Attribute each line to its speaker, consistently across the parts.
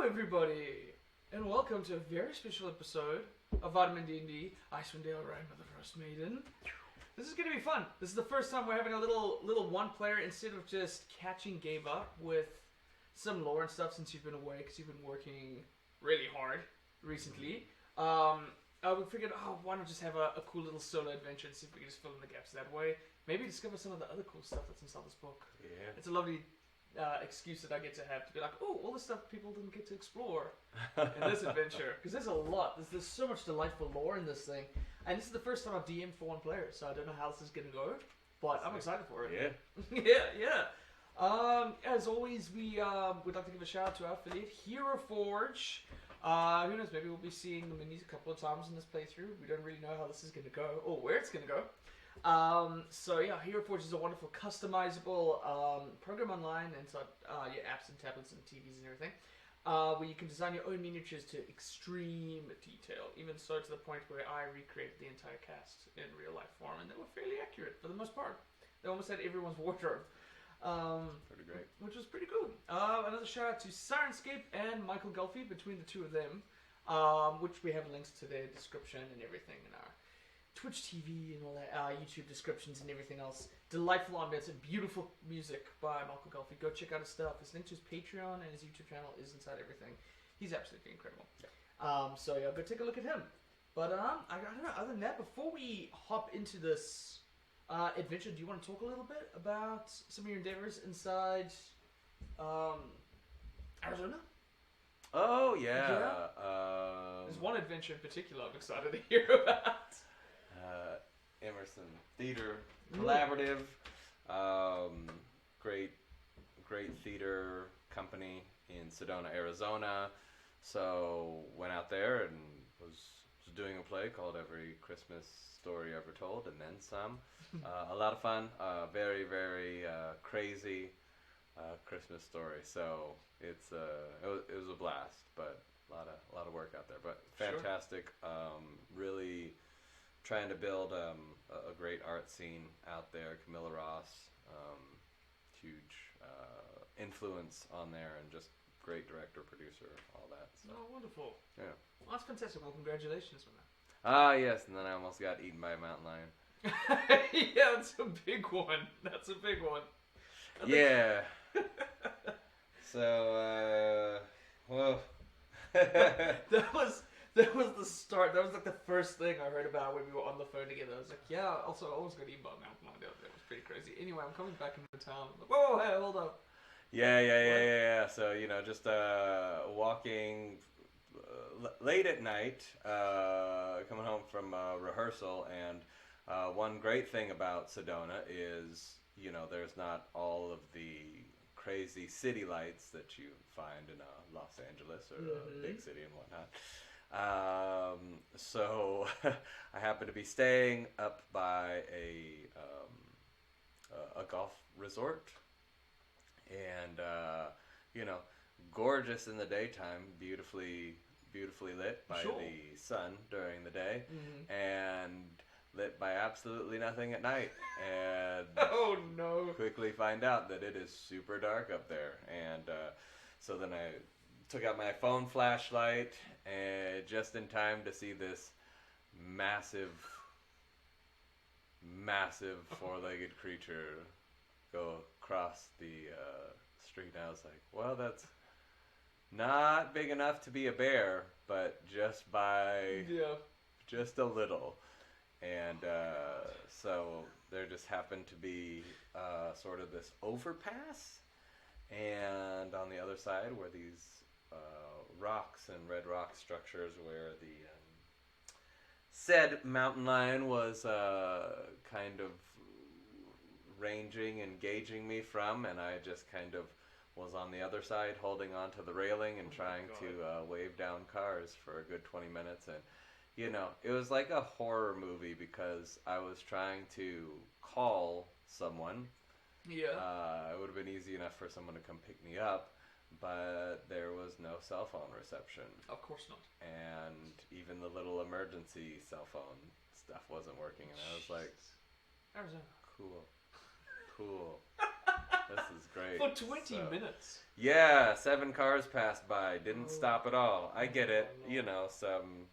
Speaker 1: everybody, and welcome to a very special episode of Vitamin D&D, Icewind Dale, Rime of the Frostmaiden. This is going to be fun. This is the first time we're having a little one player instead of just catching Gabe up with some lore and stuff since you've been away, because you've been working really hard recently. We figured, why not just have a cool little solo adventure and see if we can just fill in the gaps that way. Maybe discover some of the other cool stuff that's inside this book.
Speaker 2: Yeah.
Speaker 1: It's a lovely excuse that I get to have to be like, oh, all the stuff people didn't get to explore in this adventure. Because there's a lot. There's so much delightful lore in this thing. And this is the first time I've DM'd for one player, so I don't know how this is going to go. But I'm excited for it.
Speaker 2: Yeah.
Speaker 1: yeah. As always, we'd like to give a shout out to our affiliate, Hero Forge. Who knows, maybe we'll be seeing the minis a couple of times in this playthrough. We don't really know how this is going to go, or where it's going to go. Hero Forge is a wonderful customizable program online inside your apps and tablets and TVs and everything, where you can design your own miniatures to extreme detail, even so to the point where I recreated the entire cast in real life form, and they were fairly accurate for the most part. They almost had everyone's wardrobe.
Speaker 2: Pretty great.
Speaker 1: Which was pretty cool. Another shout out to Syrinscape and Michael Gulfy, between the two of them, which we have links to their description and everything in our Twitch TV and all that, YouTube descriptions and everything else. Delightful ambience and beautiful music by Michael Gulfy. Go check out his stuff. His link to his Patreon and his YouTube channel is inside everything. He's absolutely incredible. Yeah. Go take a look at him. But I don't know, other than that, before we hop into this adventure, do you want to talk a little bit about some of your endeavors inside Arizona?
Speaker 2: Oh, yeah.
Speaker 1: There's one adventure in particular I'm excited to hear about.
Speaker 2: Emerson Theater Collaborative. Great theater company in Sedona, Arizona. So went out there and was doing a play called Every Christmas Story Ever Told, and then some. A lot of fun. Very, very crazy Christmas story. So it was a blast, but a lot of work out there. But fantastic. Sure. Really trying to build a great art scene out there. Camilla Ross, huge influence on there, and just great director, producer, all that. So.
Speaker 1: Oh, wonderful.
Speaker 2: Yeah.
Speaker 1: Well, that's fantastic. Well, congratulations on that.
Speaker 2: Yes, and then I almost got eaten by a mountain lion.
Speaker 1: Yeah, that's a big one. That's a big one.
Speaker 2: Yeah. So, well.
Speaker 1: That was the start. That was like the first thing I heard about when we were on the phone together. I was like, yeah, also I almost got eaten by a mountain lion. That was pretty crazy. Anyway, I'm coming back into town. I'm like, whoa, hey, hold up.
Speaker 2: Yeah. So, just walking late at night, coming home from rehearsal, and one great thing about Sedona is, there's not all of the crazy city lights that you find in Los Angeles or a big city and whatnot. So I happen to be staying up by a golf resort, and gorgeous in the daytime, beautifully lit by the sun during the day, and lit by absolutely nothing at night. And
Speaker 1: oh no!
Speaker 2: Quickly find out that it is super dark up there, and so then I took out my phone flashlight, and just in time to see this massive four-legged creature go across the street. And I was like, well, that's not big enough to be a bear, but just a little. And so there just happened to be sort of this overpass, and on the other side were these rocks and red rock structures where the said mountain lion was kind of ranging and gauging me from, and I just kind of was on the other side holding onto the railing and trying to wave down cars for a good 20 minutes. And it was like a horror movie, because I was trying to call someone.
Speaker 1: Yeah.
Speaker 2: It would have been easy enough for someone to come pick me up, but there was no cell phone reception.
Speaker 1: Of course not.
Speaker 2: And even the little emergency cell phone stuff wasn't working, and I was like,
Speaker 1: Arizona.
Speaker 2: Cool. This is great.
Speaker 1: For 20 minutes.
Speaker 2: Yeah, 7 cars passed by. Didn't
Speaker 1: Oh.
Speaker 2: stop at all. I get it.
Speaker 1: Oh, no.
Speaker 2: You know, some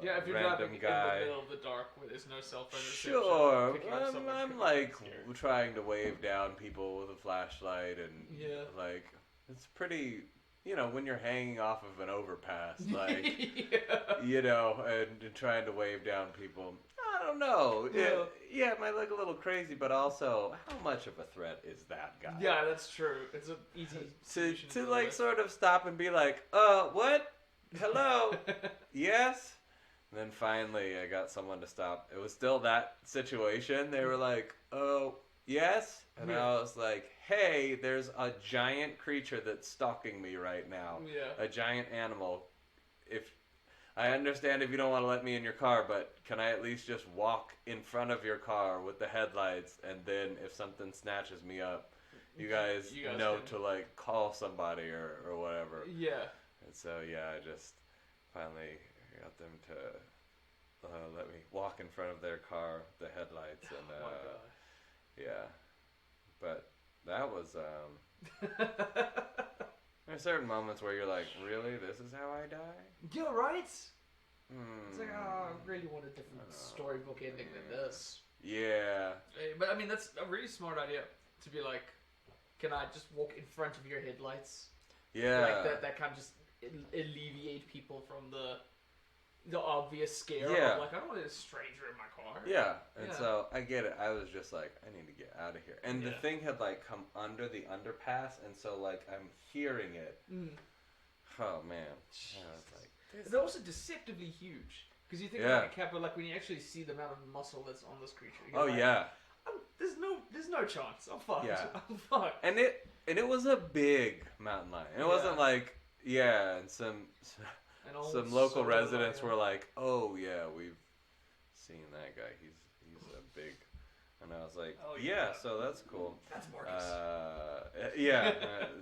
Speaker 1: Yeah, if you're
Speaker 2: random
Speaker 1: driving
Speaker 2: guy.
Speaker 1: in the middle of the dark where there's no cell phone reception.
Speaker 2: Sure,
Speaker 1: picking up someone
Speaker 2: I'm
Speaker 1: could be
Speaker 2: like
Speaker 1: scary.
Speaker 2: trying to wave down people with a flashlight and
Speaker 1: Yeah.
Speaker 2: like it's pretty. You know, when you're hanging off of an overpass, like
Speaker 1: yeah.
Speaker 2: you know, and trying to wave down people. I don't know.
Speaker 1: Yeah.
Speaker 2: It might look a little crazy, but also, how much of a threat is that guy?
Speaker 1: Yeah, that's true. It's an easy solution
Speaker 2: To
Speaker 1: deal
Speaker 2: like
Speaker 1: with.
Speaker 2: sort of stop and be like, what? Hello? Yes? And then finally I got someone to stop. It was still that situation. They were like, oh, yes? And
Speaker 1: Yeah.
Speaker 2: I was like, hey, there's a giant creature that's stalking me right now.
Speaker 1: Yeah.
Speaker 2: A giant animal. If I understand if you don't want to let me in your car, but can I at least just walk in front of your car with the headlights, and then if something snatches me up, you guys know
Speaker 1: can.
Speaker 2: to like call somebody or whatever.
Speaker 1: Yeah.
Speaker 2: And so yeah, I just finally got them to let me walk in front of their car, the headlights, and
Speaker 1: Oh my God.
Speaker 2: yeah. But that was there are certain moments where you're like, really, this is how I die?
Speaker 1: Yeah, right? It's
Speaker 2: Hmm.
Speaker 1: like, oh, I really want a different storybook ending than this.
Speaker 2: Yeah.
Speaker 1: But I mean, that's a really smart idea to be like, can I just walk in front of your headlights?
Speaker 2: Yeah.
Speaker 1: Like that kind of just alleviate people from the obvious scare
Speaker 2: Yeah.
Speaker 1: of like, I don't want a stranger in my car.
Speaker 2: Yeah, and
Speaker 1: Yeah.
Speaker 2: so I get it. I was just like, I need to get out of here. And the
Speaker 1: Yeah.
Speaker 2: thing had like come under the underpass, and so like I'm hearing it.
Speaker 1: Mm.
Speaker 2: Oh man, I was like, this.
Speaker 1: They're also deceptively huge. Because you think
Speaker 2: Yeah.
Speaker 1: like a cat, but like when you actually see the amount of muscle that's on this creature. You're
Speaker 2: Oh
Speaker 1: like,
Speaker 2: yeah,
Speaker 1: there's no chance. I'm fucked.
Speaker 2: Yeah.
Speaker 1: I'm fucked.
Speaker 2: and it was a big mountain lion. It
Speaker 1: Yeah.
Speaker 2: wasn't like and some local
Speaker 1: So
Speaker 2: residents
Speaker 1: lion.
Speaker 2: were like, oh yeah, we've seen that guy. He's a big. And I was like,
Speaker 1: Oh,
Speaker 2: yeah,
Speaker 1: yeah.
Speaker 2: so that's cool.
Speaker 1: That's Marcus.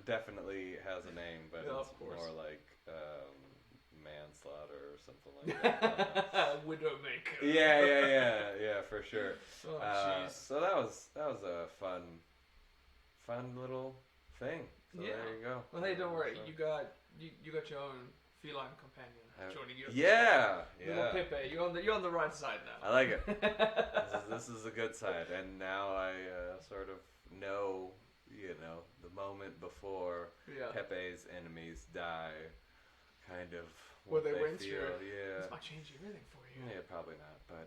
Speaker 2: Definitely has a name, but
Speaker 1: Yeah,
Speaker 2: it's
Speaker 1: of course.
Speaker 2: more like manslaughter or something like that.
Speaker 1: Widowmaker.
Speaker 2: Yeah, for sure.
Speaker 1: Oh jeez.
Speaker 2: So that was a fun little thing. So
Speaker 1: Yeah.
Speaker 2: there you go.
Speaker 1: Well, hey, don't worry.
Speaker 2: So-
Speaker 1: You got your own feline companion joining you.
Speaker 2: Yeah.
Speaker 1: Little Pepe, you're on the right side now.
Speaker 2: I like it. This is a good side, and now I sort of know, the moment before
Speaker 1: Yeah.
Speaker 2: Pepe's enemies die, kind of
Speaker 1: What
Speaker 2: what
Speaker 1: they went
Speaker 2: feel.
Speaker 1: through.
Speaker 2: Yeah.
Speaker 1: This might change everything for you.
Speaker 2: Yeah, probably not, but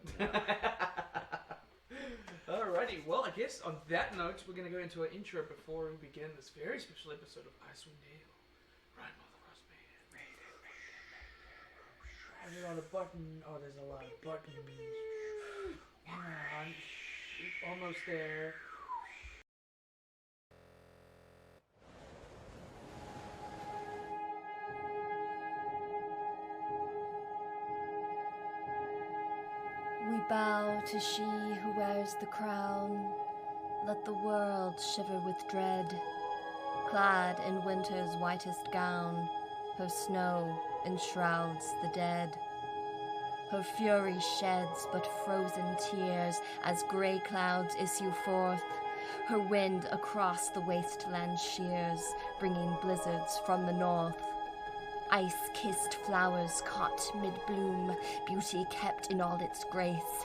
Speaker 1: Alrighty, well, I guess on that note, we're going to go into our intro before we begin this very special episode of Icewind Dale. Rime of the Frostmaiden. Is it on a button? Oh, there's a lot of buttons. Come on. Almost there.
Speaker 3: We bow to she who wears the crown. Let the world shiver with dread. Clad in winter's whitest gown, her snow enshrouds the dead. Her fury sheds but frozen tears as grey clouds issue forth. Her wind across the wasteland shears, bringing blizzards from the north. Ice-kissed flowers caught mid-bloom, beauty kept in all its grace.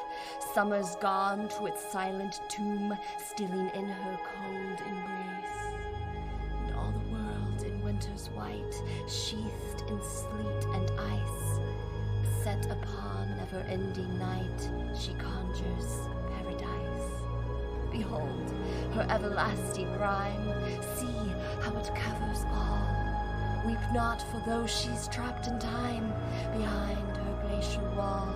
Speaker 3: Summer's gone to its silent tomb, stilling in her cold embrace. And all the world in winter's white, sheathed in sleet and ice. Set upon never-ending night, she conjures paradise. Behold her everlasting rhyme, see how it covers all. Weep not for those she's trapped in time behind her glacial wall.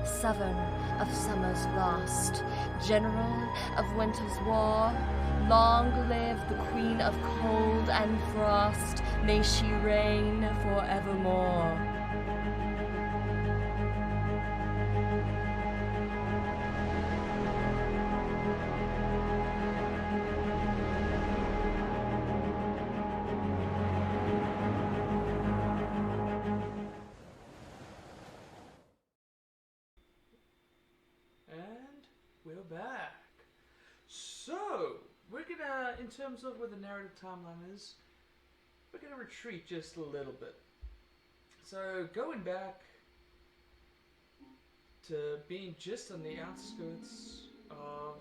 Speaker 3: Sovereign of summer's lost, general of winter's war, long live the queen of cold and frost, may she reign forevermore.
Speaker 1: And we're back. So, in terms of where the narrative timeline is, we're going to retreat just a little bit. So, going back to being just on the outskirts of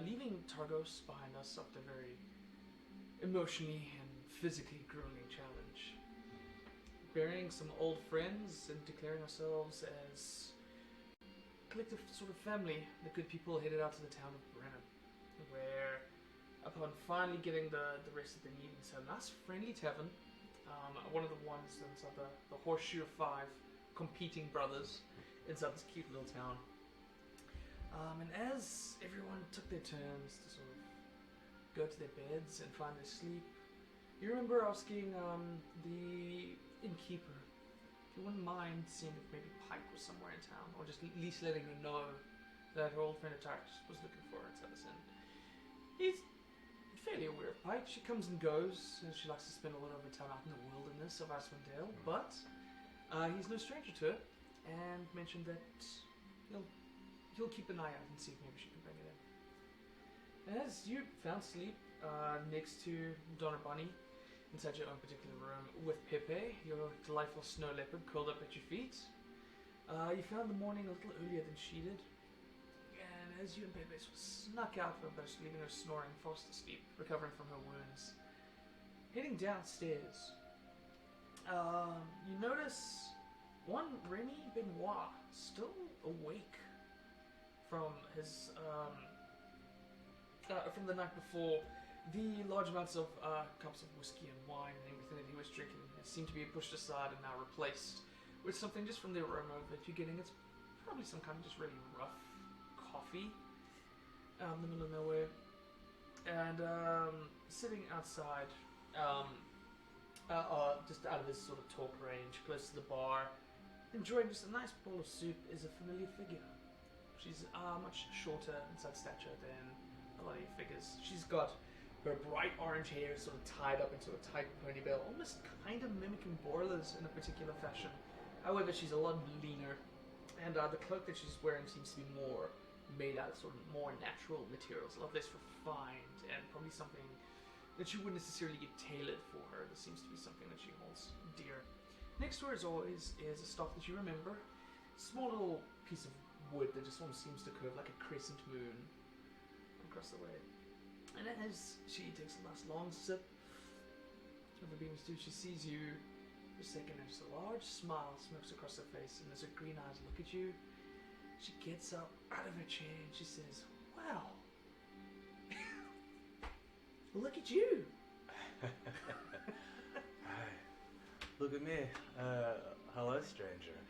Speaker 1: leaving Targos behind us after a very emotionally and physically grueling challenge. Burying some old friends and declaring ourselves as a collective sort of family, the good people headed out to the town of Brennan, where upon finally getting the rest that they need inside a nice friendly tavern, one of the ones inside the Horseshoe of Five competing brothers inside this cute little town. And as everyone took their turns to sort of go to their beds and find their sleep, you remember asking the innkeeper if you wouldn't mind seeing if maybe Pike was somewhere in town, or just at least letting her know that her old friend Atyrus was looking for her inside this inn. He's fairly aware of Pike. She comes and goes, and she likes to spend a lot of her time out in the wilderness of Icewind Dale, but he's no stranger to it, and mentioned that he'll keep an eye out and see if maybe she can bring it in. And as you found sleep next to Donna Bunny inside your own particular room with Pepe, your delightful snow leopard, curled up at your feet, you found the morning a little earlier than she did. And as you and Pepe sort of snuck out for a bit, leaving her snoring fast asleep, recovering from her wounds, heading downstairs, you notice one Remy Benoit still awake from his from the night before. The large amounts of cups of whiskey and wine and everything that he was drinking seemed to be pushed aside and now replaced with something just from the aroma that you're getting. It's probably some kind of just really rough coffee out in the middle of nowhere. And sitting outside, just out of his sort of talk range, close to the bar, enjoying just a nice bowl of soup, is a familiar figure. She's much shorter inside stature than a lot of your figures. She's got her bright orange hair sort of tied up into a tight ponytail, almost kind of mimicking Borla's in a particular fashion. However, she's a lot leaner, and the cloak that she's wearing seems to be more made out of sort of more natural materials, a lot less refined, and probably something that you wouldn't necessarily get tailored for her. This seems to be something that she holds dear. Next to her, as always, is a staff that you remember. Small little piece of wood that just almost seems to curve like a crescent moon across the way. And as she takes a nice long sip of the bean stew, she sees you for a second, and just a large smile smokes across her face, and as her green eyes look at you, she gets up out of her chair and she says, "Wow, look at you."
Speaker 2: Hi. Look at me. Hello, stranger.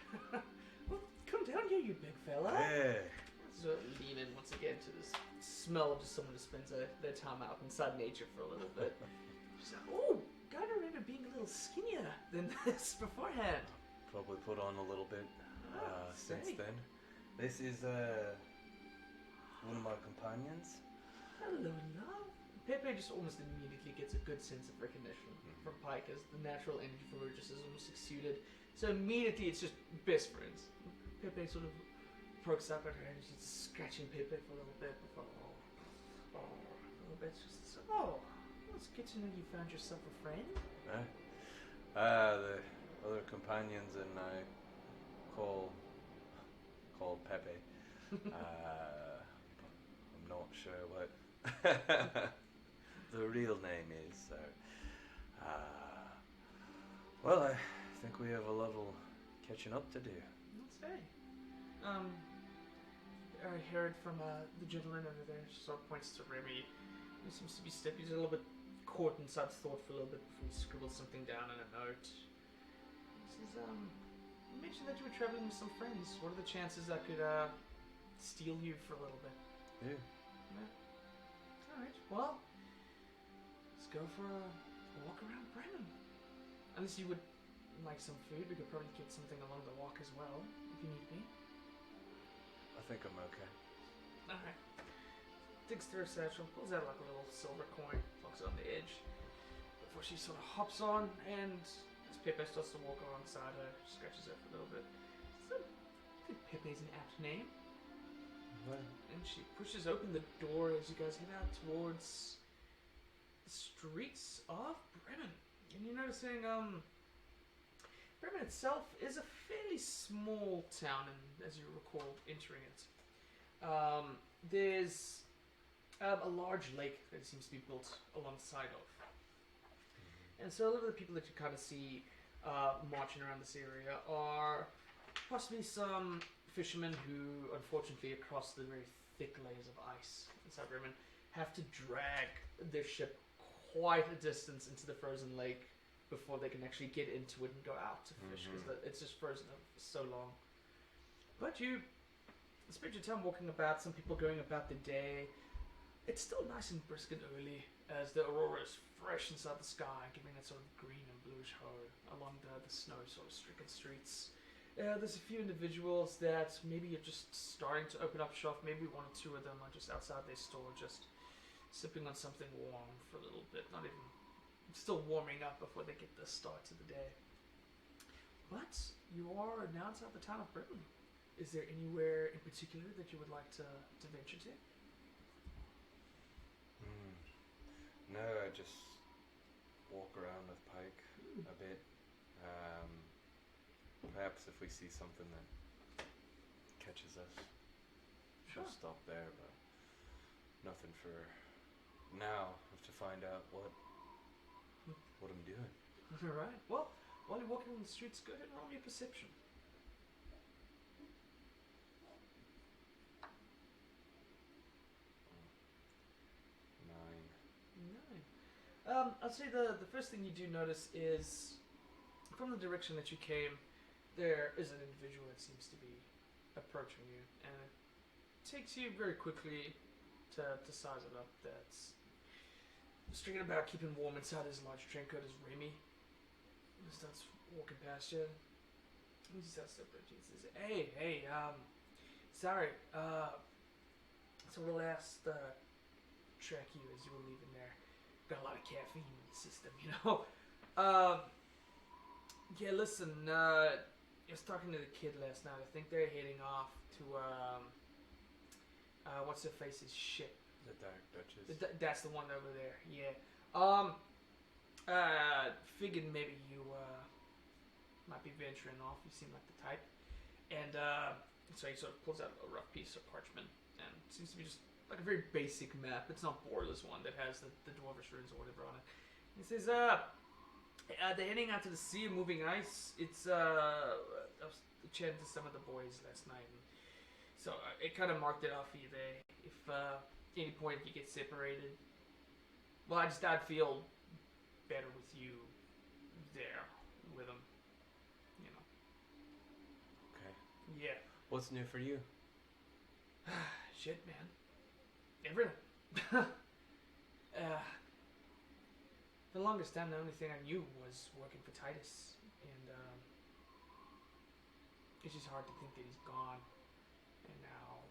Speaker 1: Well, come down here, you big fella.
Speaker 2: Hey.
Speaker 1: So lean in once again to this smell of just someone who spends their time out inside nature for a little bit. She's like, "Oh, gotta remember being a little skinnier than this beforehand."
Speaker 2: Probably put on a little bit since then. This is one of my companions.
Speaker 1: Hello, love. Pepe just almost immediately gets a good sense of recognition from Pike, as the natural energy from her just is almost exuded. So immediately it's just best friends. Pepe sort of pokes up at her and she's scratching Pepe for a little bit before a little bit. She says, "Oh, well, it's good to know you found yourself a friend."
Speaker 2: The other companions and I call Pepe. I'm not sure what the real name is. So, well, I think we have a little catching up to do.
Speaker 1: Let's say. I heard from the gentleman over there. She sort of points to Remy. He seems to be stepping. He's a little bit caught inside thought for a little bit before he scribbles something down in a note. He says, "You mentioned that you were traveling with some friends. What are the chances I could steal you for a little bit?"
Speaker 2: Yeah.
Speaker 1: Alright, well, let's go for a walk around Brennan. Unless you would like some food, we could probably get something along the walk as well, if you need me.
Speaker 2: I think I'm okay.
Speaker 1: Alright. Digs through her satchel, pulls out like a little silver coin, plucks it on the edge, before she sort of hops on, and as Pepe starts to walk alongside her, scratches her for a little bit. So, I think Pepe's an apt name. And she pushes open the door as you guys head out towards the streets of Bremen. And you're noticing, Bremen itself is a fairly small town, and as you recall entering it. There's a large lake that seems to be built alongside of. And so a lot of the people that you kind of see marching around this area are possibly some fishermen who, unfortunately, across the very thick layers of ice inside Bremen, have to drag their ship quite a distance into the frozen lake before they can actually get into it and go out to fish, because it's just frozen over for so long. But you spend your time walking about, some people going about the day. It's still nice and brisk and early as the aurora is fresh inside the sky, giving that sort of green and bluish hue along the snow sort of stricken streets. There's a few individuals that maybe are just starting to open up shop. Maybe one or two of them are just outside their store, just sipping on something warm for a little bit. Not even, still warming up before they get the start of the day. But you are now inside the town of Bremen. Is there anywhere in particular that you would like to venture to?
Speaker 2: No, I just walk around with Pike a bit. Perhaps if we see something that catches us,
Speaker 1: Sure.
Speaker 2: we'll stop there, but nothing for now. I have to find out what I'm doing.
Speaker 1: Alright, well, while you're walking on the streets, go ahead and roll me a perception.
Speaker 2: 9.
Speaker 1: I'd say the first thing you do notice is, from the direction that you came, there is an individual that seems to be approaching you, and it takes you very quickly to size it up. That's stringing about, keeping warm inside his large trenchcoat is Rime. He starts walking past you. He starts to approach you and says, Hey, sorry, so the last track you as you were leaving there. Got a lot of caffeine in the system, you know. Yeah, listen, I was talking to the kid last night. I think they're heading off to, what's her face's ship?
Speaker 2: The Dark Duchess.
Speaker 1: That's the one over there, yeah. Figured maybe you, might be venturing off. You seem like the type. And, so he sort of pulls out a rough piece of parchment, and it seems to be just like a very basic map. It's not Borla's one that has the Dwarvish runes or whatever on it. He says, they're heading out to the sea of moving ice. It's, I was chatting to some of the boys last night, and so it kind of marked it off for you there. If, any point you get separated, well, I'd feel better with you there, with them, you know.
Speaker 2: Okay.
Speaker 1: Yeah.
Speaker 2: What's new for you?
Speaker 1: Shit, man. Everything. For the longest time, the only thing I knew was working for Atyrus, and it's just hard to think that he's gone. And now,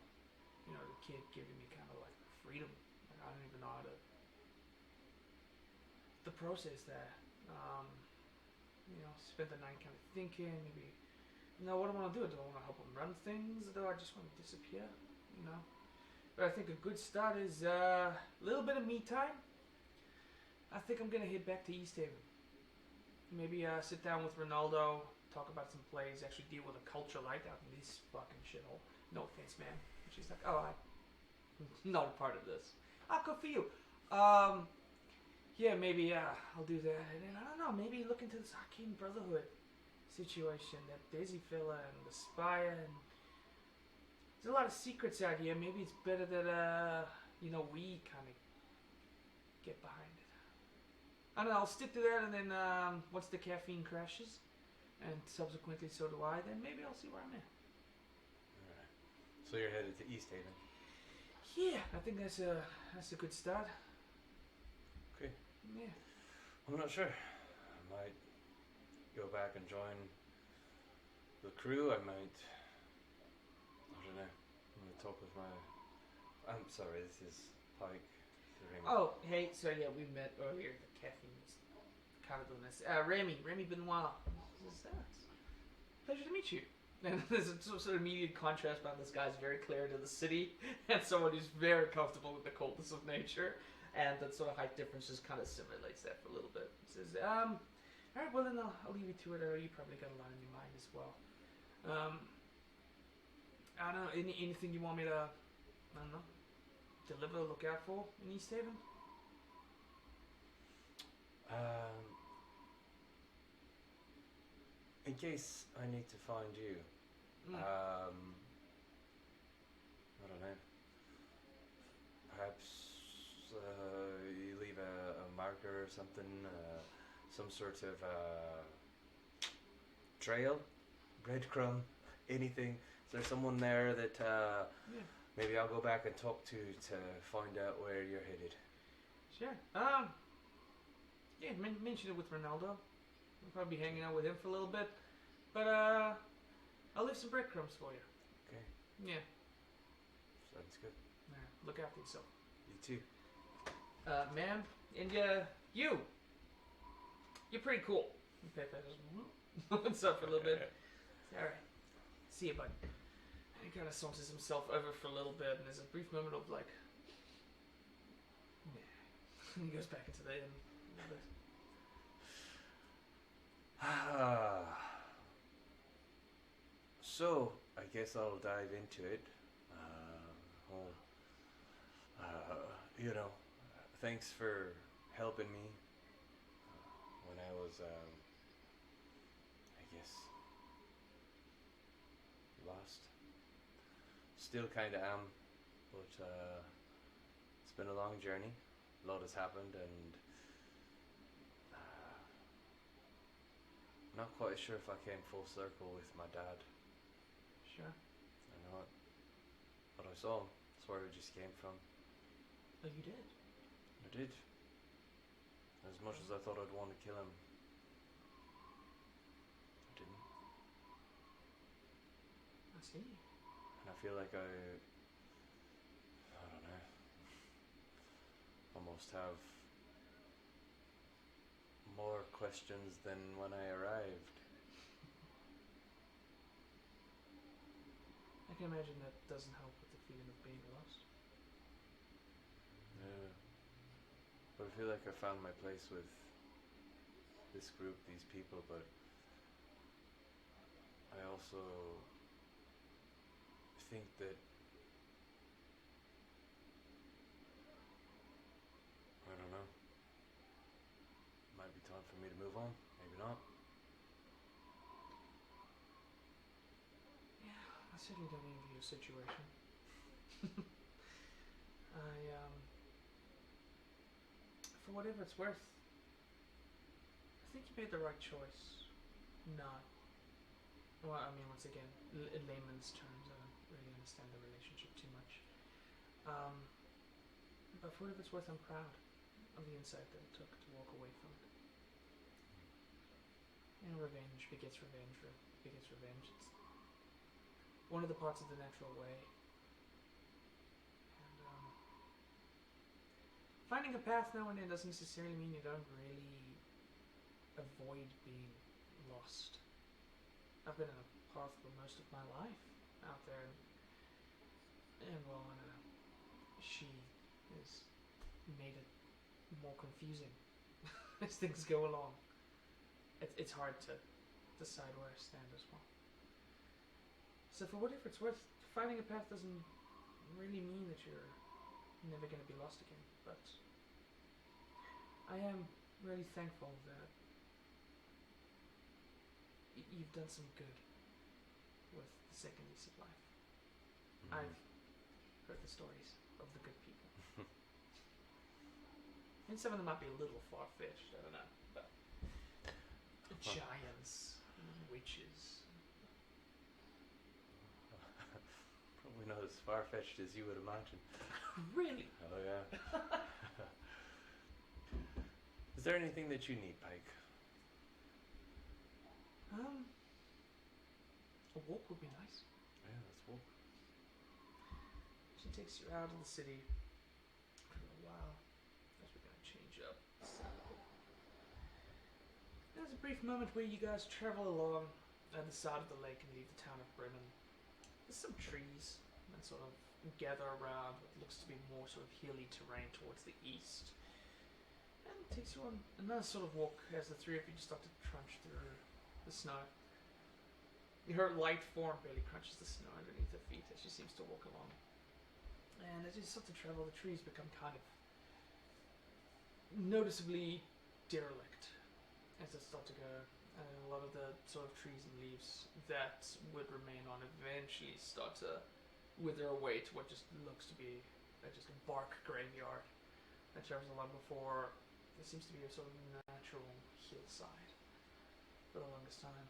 Speaker 1: you know, the kid giving me kind of like freedom. Like I don't even know how to process that. You know, spent the night kind of thinking, maybe, you know, what do I want to do? Do I want to help him run things, or do I just want to disappear? You know. But I think a good start is a little bit of me time. I think I'm gonna head back to East Haven. Maybe sit down with Ronaldo, talk about some plays, actually deal with a culture like out in this fucking shithole. No offense, man. And she's like, oh, I'm not a part of this. Ah, good for you. Yeah, maybe I'll do that. And then, I don't know, maybe look into this Arcane Brotherhood situation, that Daisy fella and the Spire, and there's a lot of secrets out here. Maybe it's better that, you know, we kind of get behind it. I don't know, I'll stick to that, and then once the caffeine crashes, and subsequently so do I, then maybe I'll see where I'm at.
Speaker 2: Alright. So you're headed to East Haven?
Speaker 1: Yeah, I think that's a good start.
Speaker 2: Okay.
Speaker 1: Yeah.
Speaker 2: I'm not sure. I might go back and join the crew. I don't know. I'm gonna talk with my... I'm sorry, this is Pike.
Speaker 1: Oh, hey, so yeah, we met earlier. The caffeine's kind of doing this. Remy Benoit. What's that? Pleasure to meet you. And there's a sort of immediate contrast about this guy's very clear to the city and someone who's very comfortable with the coldness of nature. And that sort of height difference just kind of simulates that for a little bit. He says, alright, well then I'll leave you to it. You probably got a lot on your mind as well. I don't know, anything you want me to, I don't know, deliver, look out for in East Haven?
Speaker 2: In case I need to find you, I don't know. Perhaps you leave a marker or something, some sort of trail, breadcrumb, anything. Is there someone there that maybe I'll go back and talk to find out where you're headed?
Speaker 1: Sure. Yeah, mention it with Ronaldo. I'll probably be hanging out with him for a little bit. But I'll leave some breadcrumbs for you.
Speaker 2: Okay.
Speaker 1: Yeah.
Speaker 2: Sounds good.
Speaker 1: Look after yourself.
Speaker 2: You too.
Speaker 1: Ma'am, and you're pretty cool. Pepe just what's up for a little bit. Alright. See you, bud. And he kind of saunters himself over for a little bit, and there's a brief moment of like, and he goes back into the inn.
Speaker 2: So, I guess I'll dive into it. You know, thanks for helping me when I was, I guess, lost. Still kinda am, but it's been a long journey. A lot has happened, and I'm not quite sure if I came full circle with my dad.
Speaker 1: Sure.
Speaker 2: I know it. But I saw him. That's where we just came from.
Speaker 1: Oh, you did?
Speaker 2: I did. As much as I thought I'd want to kill him, I didn't.
Speaker 1: I see.
Speaker 2: And I feel like I don't know, almost have more questions than when I arrived.
Speaker 1: I can imagine that doesn't help with the feeling of being lost.
Speaker 2: Yeah. But I feel like I found my place with this group, these people, but I also think that I don't know. Might be time for me to move on, maybe not.
Speaker 1: Yeah, I certainly don't envy your situation. For whatever it's worth, I think you made the right choice. Not, well, I mean, once again, in layman's terms, I don't really understand the relationship too much. But for whatever it's worth, I'm proud of the insight that it took to walk away from it. And revenge begets revenge, begets revenge. It's one of the parts of the natural way. And finding a path now and then doesn't necessarily mean you don't really avoid being lost. I've been on a path for most of my life out there, and well, she has made it more confusing as things go along. It's hard to decide where I stand as well. So for whatever it's worth, finding a path doesn't really mean that you're never going to be lost again, but I am really thankful that you've done some good with the second lease of life. I've heard the stories of the good people. And some of them might be a little far-fetched, I don't know, but giants, witches.
Speaker 2: Probably not as far-fetched as you would imagine.
Speaker 1: Really?
Speaker 2: Oh yeah. Is there anything that you need, Pike?
Speaker 1: A walk would be nice.
Speaker 2: Yeah, let's walk.
Speaker 1: She takes you out of the city for a while as we're going to change up. There's a brief moment where you guys travel along the side of the lake and leave the town of Brennan. There's some trees and sort of gather around what looks to be more sort of hilly terrain towards the east. And it takes you on another sort of walk as the three of you just start to trudge through the snow. Her light form barely crunches the snow underneath her feet as she seems to walk along. And as you start to travel, the trees become kind of noticeably derelict as they start to go. And a lot of the sort of trees and leaves that would remain on eventually start to wither away to what just looks to be just a bark graveyard that travels along before there seems to be a sort of natural hillside for the longest time.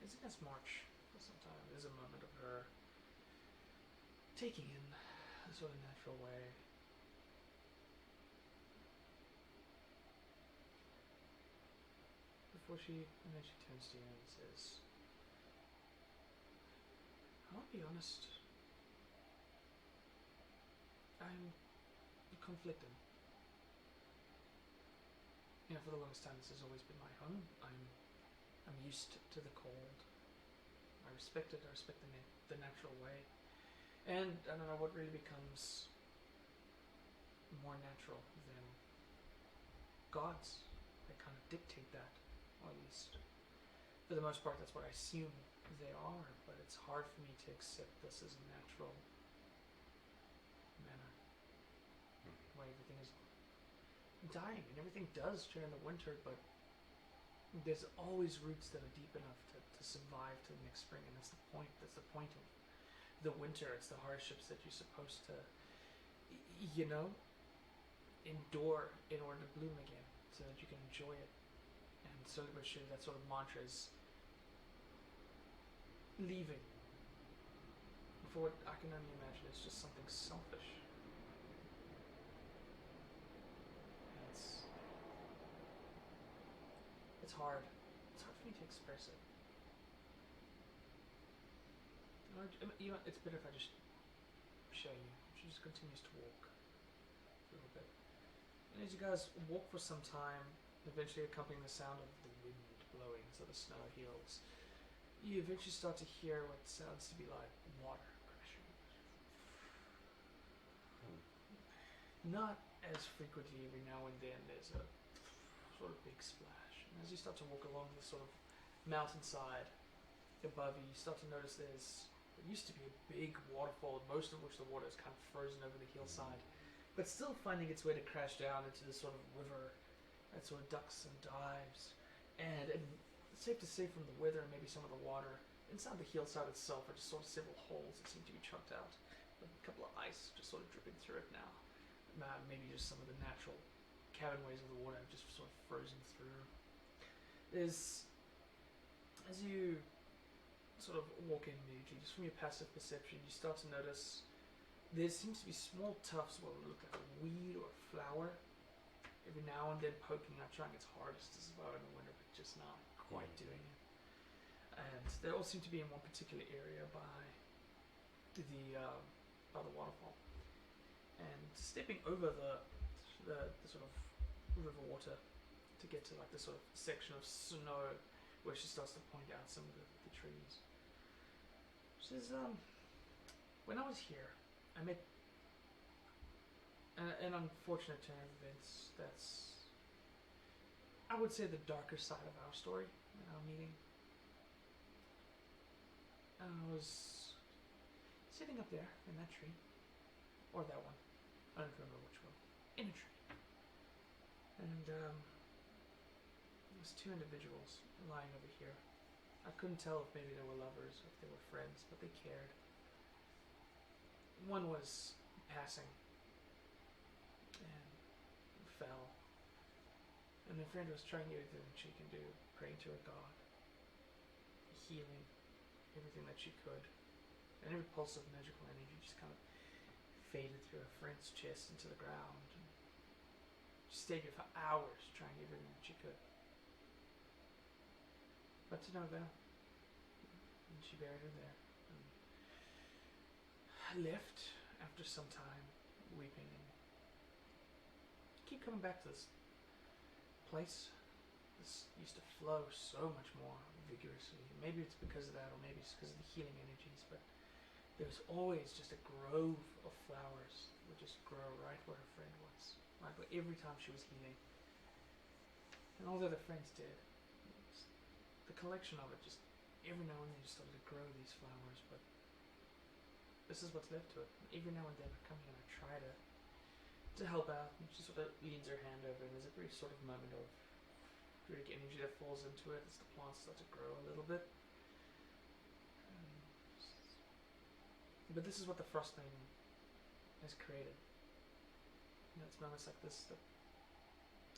Speaker 1: As it gets March for some time, there's a moment of her taking in a sort of natural way. And then she turns to you and says, I'll be honest, I'm conflicted. For the longest time this has always been my home. I'm used to the cold. I respect it, I respect the natural way. And I don't know what really becomes more natural than gods. They kind of dictate that. Or at least, for the most part, that's what I assume they are, but it's hard for me to accept this as a natural manner. The way everything is dying, and everything does during the winter, but there's always roots that are deep enough to survive to the next spring, and that's the point of the winter. It's the hardships that you're supposed to, endure in order to bloom again, so that you can enjoy it. And slowly but surely that sort of mantra is leaving. For what I can only imagine, it's just something selfish. And it's hard. It's hard for me to express it. It's better if I just show you. She just continues to walk a little bit. And as you guys walk for some time, eventually accompanying the sound of the wind blowing so the snow heals, you eventually start to hear what sounds to be like water crashing. Not as frequently, every now and then there's a sort of big splash. And as you start to walk along the sort of mountainside above you, you start to notice there used to be a big waterfall, most of which the water is kind of frozen over the hillside, but still finding its way to crash down into this sort of river that sort of ducks and dives. And it's safe to say from the weather and maybe some of the water, inside the hillside itself are just sort of several holes that seem to be chucked out. With a couple of ice just sort of dripping through it now. Maybe just some of the natural cabinways of the water have just sort of frozen through. As you sort of walk in immediately, just from your passive perception, you start to notice there seems to be small tufts of what would look like a weed or a flower, every now and then poking out, trying its hardest to survive in the winter, but just not quite doing it. And they all seem to be in one particular area by the waterfall. And stepping over the sort of river water to get to like the sort of section of snow where she starts to point out some of the trees. She says, when I was here, I met an unfortunate turn of events that's, I would say, the darker side of our story in our meeting. And I was sitting up there in that tree, or that one, I don't remember which one, in a tree. And there was two individuals lying over here. I couldn't tell if maybe they were lovers or if they were friends, but they cared. One was passing and fell, and my friend was trying everything she can do, praying to her God, healing everything that she could, and every pulse of magical energy just kind of faded through her friend's chest into the ground. And she stayed here for hours trying everything that she could. But to no avail. And she buried her there. And I left after some time, weeping, and keep coming back to this place this used to flow so much more vigorously. Maybe it's because of that, or maybe it's because of the healing energies, but there was always just a grove of flowers that would just grow right where her friend was, right where every time she was healing. And all the other friends did. The collection of it, just every now and then just started to grow these flowers, but this is what's left to it. Every now and then I come here and I try to help out, and she sort of leans her hand over, and there's a brief sort of moment of druidic energy that falls into it as the plants start to grow a little bit. But this is what the Frostmaiden has created. You know, it's moments like this that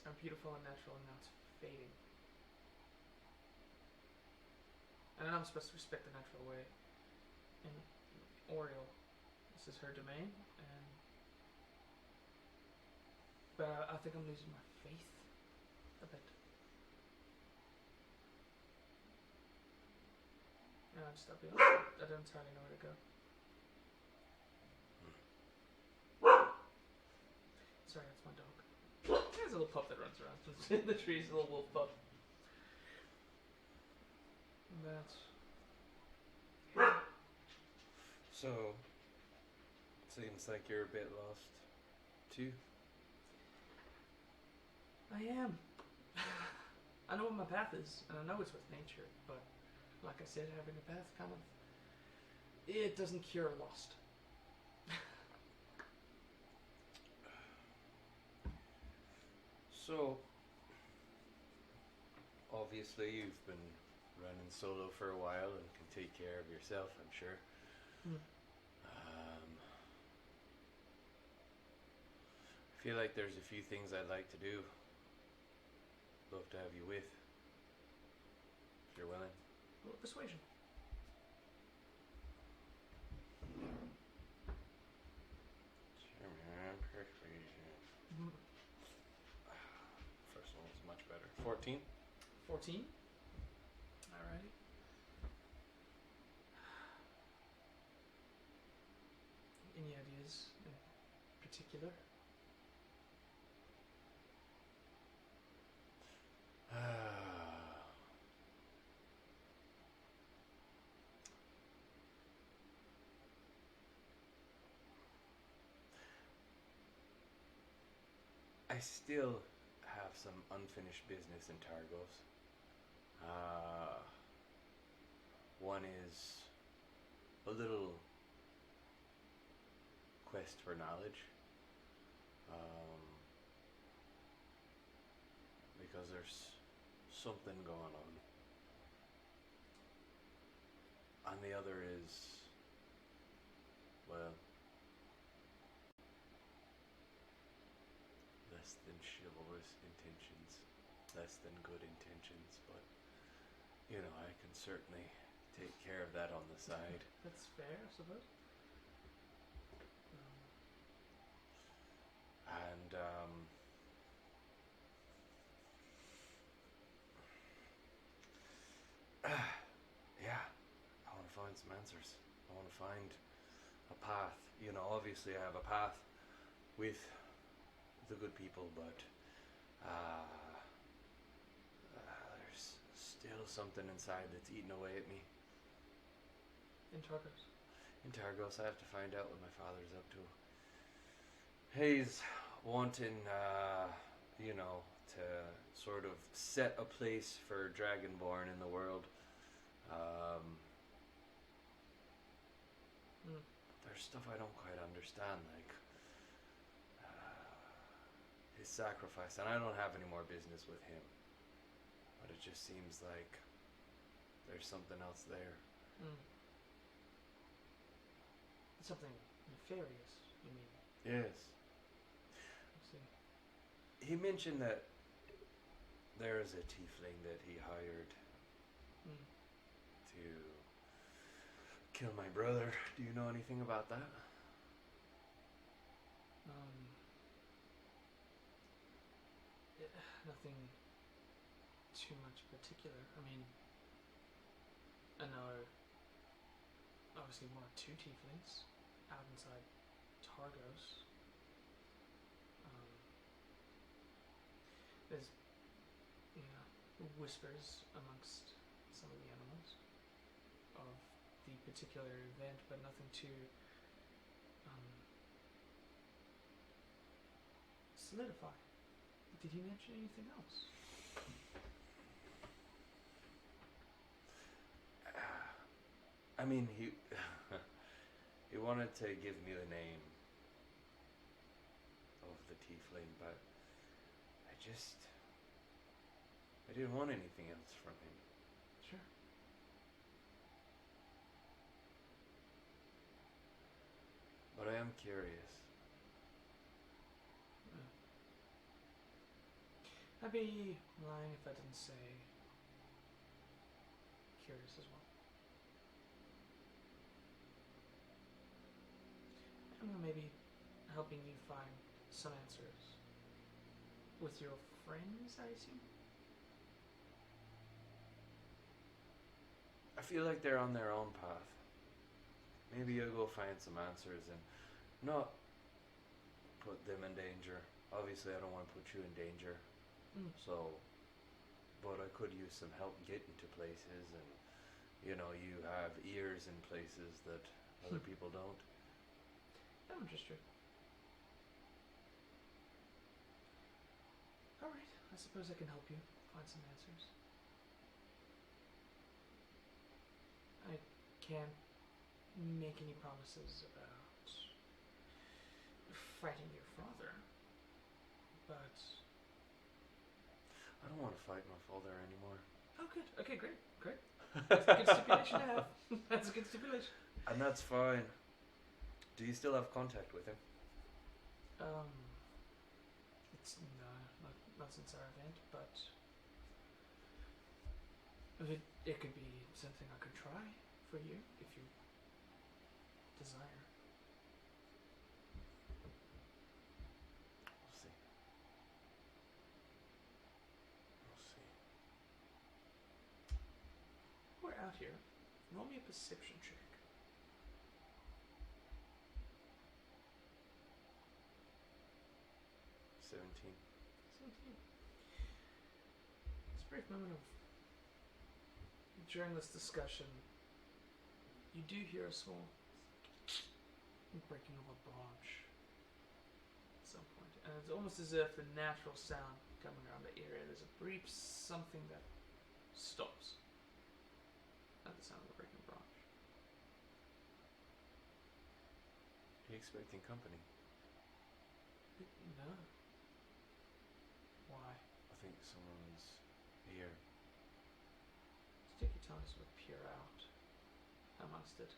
Speaker 1: are beautiful and natural, and now it's fading. And I'm supposed to respect the natural way. And Oriel, this is her domain, and but I think I'm losing my faith a bit. And I'll be honest, I don't entirely know where to go. Sorry, that's my dog. There's a little pup that runs around in the trees, a little wolf pup. And that's...
Speaker 2: So, seems like you're a bit lost, too.
Speaker 1: I am. I know what my path is, and I know it's with nature, but like I said, having a path kind of... it doesn't cure lost.
Speaker 2: So, obviously you've been running solo for a while and can take care of yourself, I'm sure. I feel like there's a few things I'd like to do. Love to have you with, if you're willing.
Speaker 1: Well, persuasion.
Speaker 2: Sure, man. Persuasion. First one was much better. 14?
Speaker 1: 14? Alrighty. Any ideas in particular?
Speaker 2: I still have some unfinished business in Targos. One is a little quest for knowledge. Because there's something going on. And the other is, well, less than chivalrous intentions, less than good intentions, but, you know, I can certainly take care of that on the side.
Speaker 1: That's fair, I suppose.
Speaker 2: And, yeah, I want to find some answers. I want to find a path. You know, obviously I have a path with the good people, but there's still something inside that's eating away at me.
Speaker 1: In Targos.
Speaker 2: In Targos, I have to find out what my father's up to. He's wanting, you know, to sort of set a place for Dragonborn in the world. There's stuff I don't quite understand, like his sacrifice, and I don't have any more business with him, but it just seems like there's something else there.
Speaker 1: Something nefarious, you mean?
Speaker 2: Yes.
Speaker 1: I see.
Speaker 2: He mentioned that there is a tiefling that he hired to kill my brother. Do you know anything about that?
Speaker 1: Nothing too much particular. I mean, I know obviously one or two tieflings out inside Targos. There's, you know, whispers amongst some of the animals of the particular event, but nothing too solidify. Did he mention anything else?
Speaker 2: I mean, he he wanted to give me the name of the tiefling, but I didn't want anything else from him.
Speaker 1: Sure.
Speaker 2: But I am curious.
Speaker 1: I'd be lying if I didn't say curious as well. I don't know, maybe helping you find some answers with your friends, I assume?
Speaker 2: I feel like they're on their own path. Maybe you'll go find some answers and not put them in danger. Obviously, I don't want to put you in danger. So, but I could use some help getting to places, and you have ears in places that other people don't.
Speaker 1: I'm just true. Alright, I suppose I can help you find some answers. I can't make any promises about fighting your father, but
Speaker 2: I don't want to fight my father anymore.
Speaker 1: oh, good. Okay, great. That's a good stipulation to have. That's a good stipulation.
Speaker 2: And that's fine. Do you still have contact with him?
Speaker 1: It's not since our event, but it could be something I could try for you if you desire.
Speaker 2: We'll see.
Speaker 1: We're out here. Roll me a perception check.
Speaker 2: 17.
Speaker 1: 17. It's a brief moment of. During this discussion, you do hear a small breaking of a branch at some point, and it's almost as if the natural sound coming around the area, there's a brief something that stops at the sound of the breaking branch.
Speaker 2: Are you expecting company?
Speaker 1: No. Why?
Speaker 2: I think someone's here.
Speaker 1: Just take your time to sort of peer out amongst it.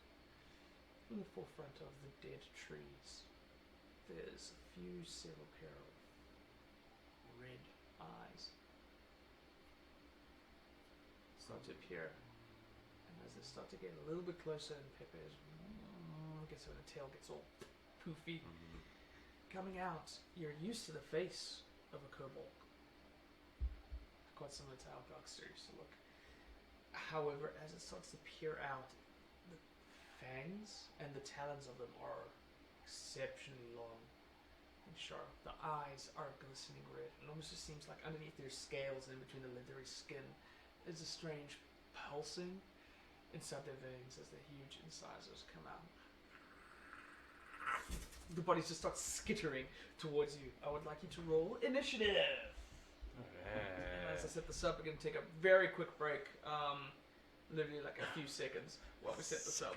Speaker 1: In the forefront of the dead trees, there's a few several pair of red eyes start to appear, and as they start to get a little bit closer, and Pepe's gets when the tail gets all poofy, coming out, you're used to the face of a kobold, quite similar to how Gluckster used to look. However, as it starts to peer out, the fangs and the talons of them are exceptionally long and sharp. The eyes are glistening red. It almost just seems like underneath their scales and in between the leathery skin, there's a strange pulsing inside their veins as the huge incisors come out. The bodies just start skittering towards you. I would like you to roll initiative. And as I set this up, we're going to take a very quick break. Literally like a few seconds while we set this up.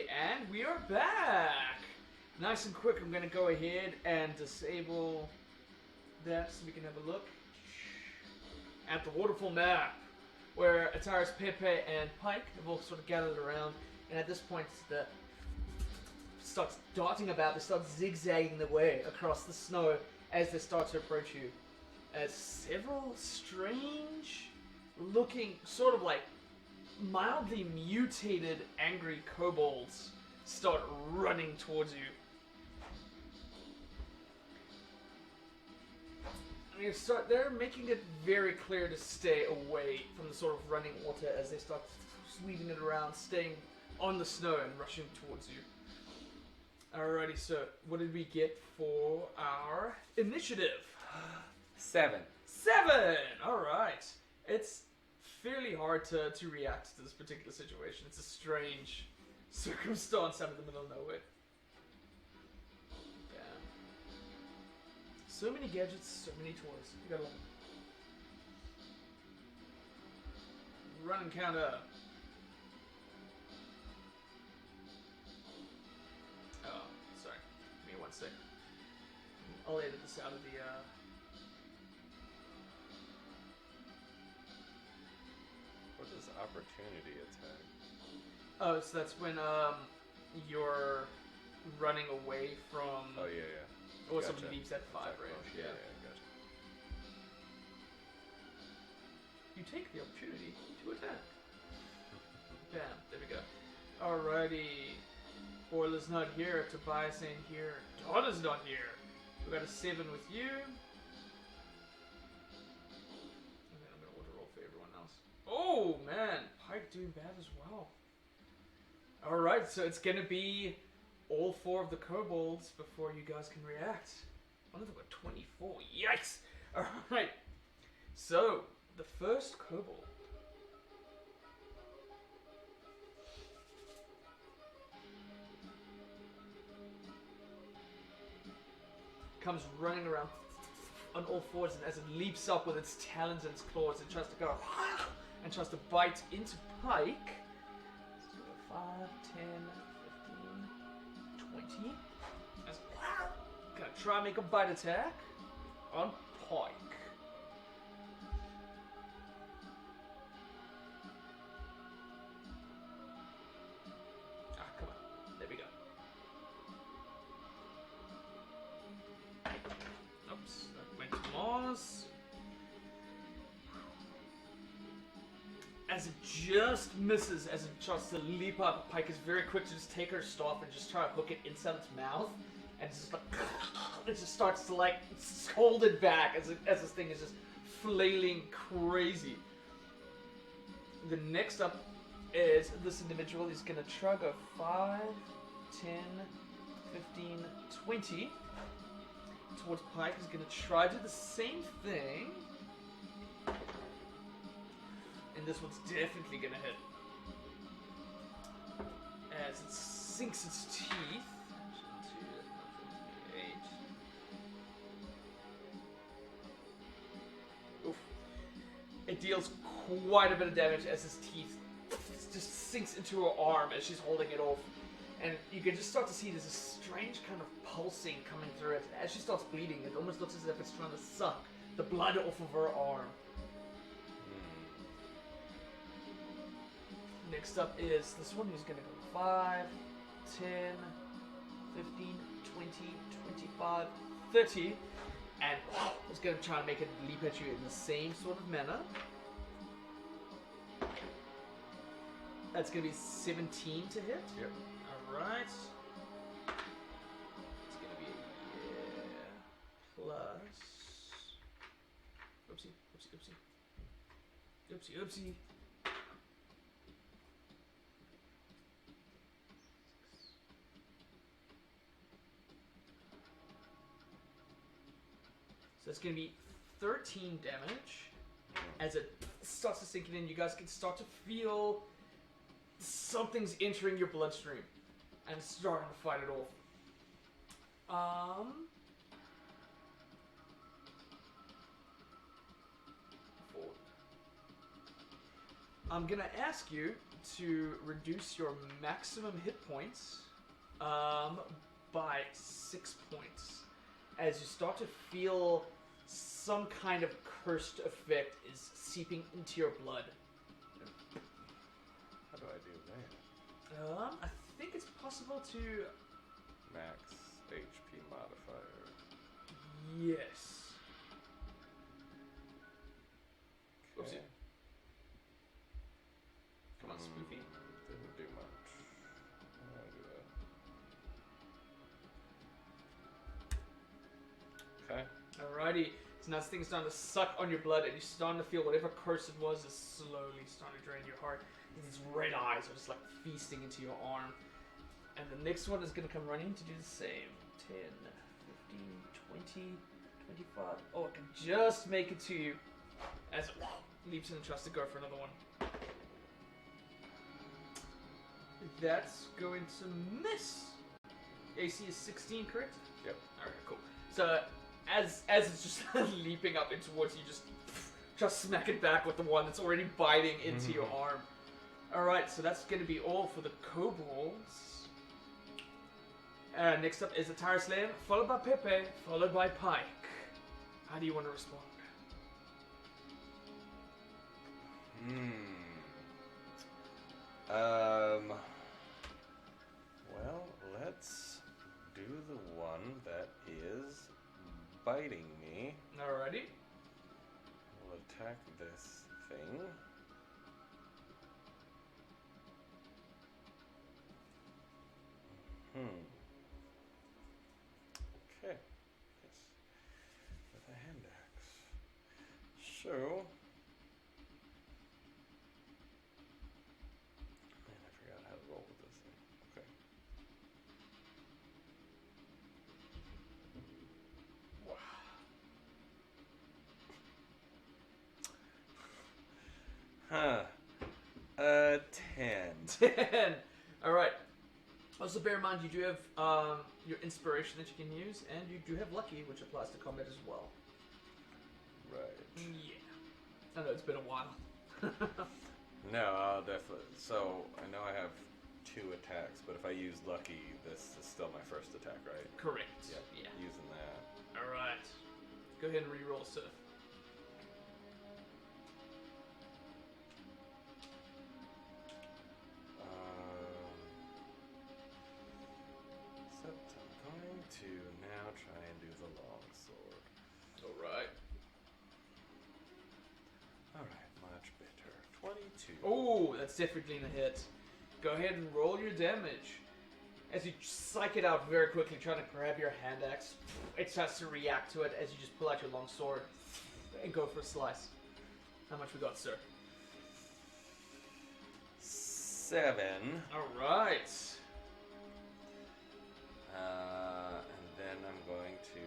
Speaker 1: and we are back! Nice and quick, I'm going to go ahead and disable that so we can have a look at the waterfall map, where Atyrus, Pepe, and Pike have all sort of gathered around, and at this point the starts darting about, they start zigzagging their way across the snow as they start to approach you. As several strange looking, sort of like mildly mutated angry kobolds start running towards you. And they're making it very clear to stay away from the sort of running water as they start sweeping it around, staying on the snow and rushing towards you. Alrighty, so what did we get for our initiative?
Speaker 2: 7.
Speaker 1: 7! Alright. It's fairly hard to react to this particular situation. It's a strange circumstance out of the middle of nowhere. Yeah. So many gadgets, so many toys. You gotta love them. Run encounter. Oh, sorry. Give me 1 sec. I'll edit this out of the,
Speaker 2: What is opportunity attack?
Speaker 1: Oh, so that's when, you're running away from...
Speaker 2: Oh, yeah.
Speaker 1: Or
Speaker 2: Gotcha.
Speaker 1: somebody leaps at 5 range.
Speaker 2: Yeah, gotcha.
Speaker 1: You take the opportunity to attack. Bam, there we go. Alrighty. Orla's not here, Tobias ain't here, Donna's not here. We got a 7 with you. And then I'm gonna order roll for everyone else. Oh man, Pike doing bad as well. Alright, so it's gonna be all 4 of the kobolds before you guys can react. One of them got 24. Yikes! Alright. So, the first kobold. Comes running around on all fours, and as it leaps up with its talons and its claws, it tries to go and tries to bite into Pike. So 5, 10, 15, 20. As gonna try and make a bite attack on Pike. Ah, come on. There we go. Oops, that went to Mars. As it just misses, as it tries to leap up, Pike is very quick to just take her staff and just try to hook it inside its mouth. And it's just like, it just starts to like hold it back as this thing is just flailing crazy. The next up is this individual. He's going to try go 5, 10, 15, 20. Towards Pike. He's going to try to do the same thing. And this one's definitely going to hit. As it sinks its teeth. 8. Oof. It deals quite a bit of damage as his teeth just sinks into her arm as she's holding it off. And you can just start to see there's a strange kind of pulsing coming through it. As she starts bleeding, it almost looks as if it's trying to suck the blood off of her arm. Next up is this one who's going to go 5, 10, 15, 20, 25, 30. And it's going to try and make it leap at you in the same sort of manner. That's going to be 17 to hit.
Speaker 2: Yep.
Speaker 1: Alright. It's going to be a plus... Oopsie, oopsie, oopsie. Oopsie, oopsie. So it's going to be 13 damage. As it starts to sink in, you guys can start to feel something's entering your bloodstream and starting to fight it off. I'm going to ask you to reduce your maximum hit points by 6 points. As you start to feel some kind of cursed effect is seeping into your blood.
Speaker 2: How do I do that?
Speaker 1: I think it's possible to...
Speaker 2: Max HP modifier.
Speaker 1: Yes.
Speaker 2: Okay.
Speaker 1: Oopsie. Come on, Spoofy.
Speaker 2: Didn't do much. How do I do that? Okay.
Speaker 1: Alrighty. So now this thing's starting to suck on your blood, and you're starting to feel whatever curse it was is slowly starting to drain your heart. These red eyes are just like feasting into your arm. And the next one is going to come running to do the same. 10, 15, 20, 25. Oh, it can just make it to you. As it leaps in and tries to go for another one. That's going to miss. AC is 16, correct?
Speaker 2: Yep.
Speaker 1: Alright, cool. So, as it's just leaping up in towards you, just smack it back with the one that's already biting into your arm. Alright, so that's going to be all for the kobolds. Next up is Atyrus, followed by Pepe, followed by Pike. How do you want to respond?
Speaker 2: Well, let's do the one that is biting me.
Speaker 1: Alrighty.
Speaker 2: We'll attack this thing. Okay. Yes. With a hand axe. So. Man, I forgot how to roll with this thing. Okay. Wow. 10.
Speaker 1: 10. Alright. Also bear in mind you do have your inspiration that you can use, and you do have lucky, which applies to combat as well.
Speaker 2: Right.
Speaker 1: Yeah. I know it's been a while.
Speaker 2: No, I'll definitely. So I know I have 2 attacks, but if I use lucky, this is still my first attack, right?
Speaker 1: Correct.
Speaker 2: Yep.
Speaker 1: Yeah.
Speaker 2: Using that.
Speaker 1: Alright. Go ahead and reroll, sir.
Speaker 2: Except I'm going to now try and do the long sword.
Speaker 1: Alright.
Speaker 2: Alright, much better. 22.
Speaker 1: Oh, that's definitely a hit. Go ahead and roll your damage. As you psych it out very quickly, trying to grab your hand axe, it starts to react to it as you just pull out your long sword and go for a slice. How much we got, sir?
Speaker 2: 7.
Speaker 1: Alright.
Speaker 2: And then I'm going to...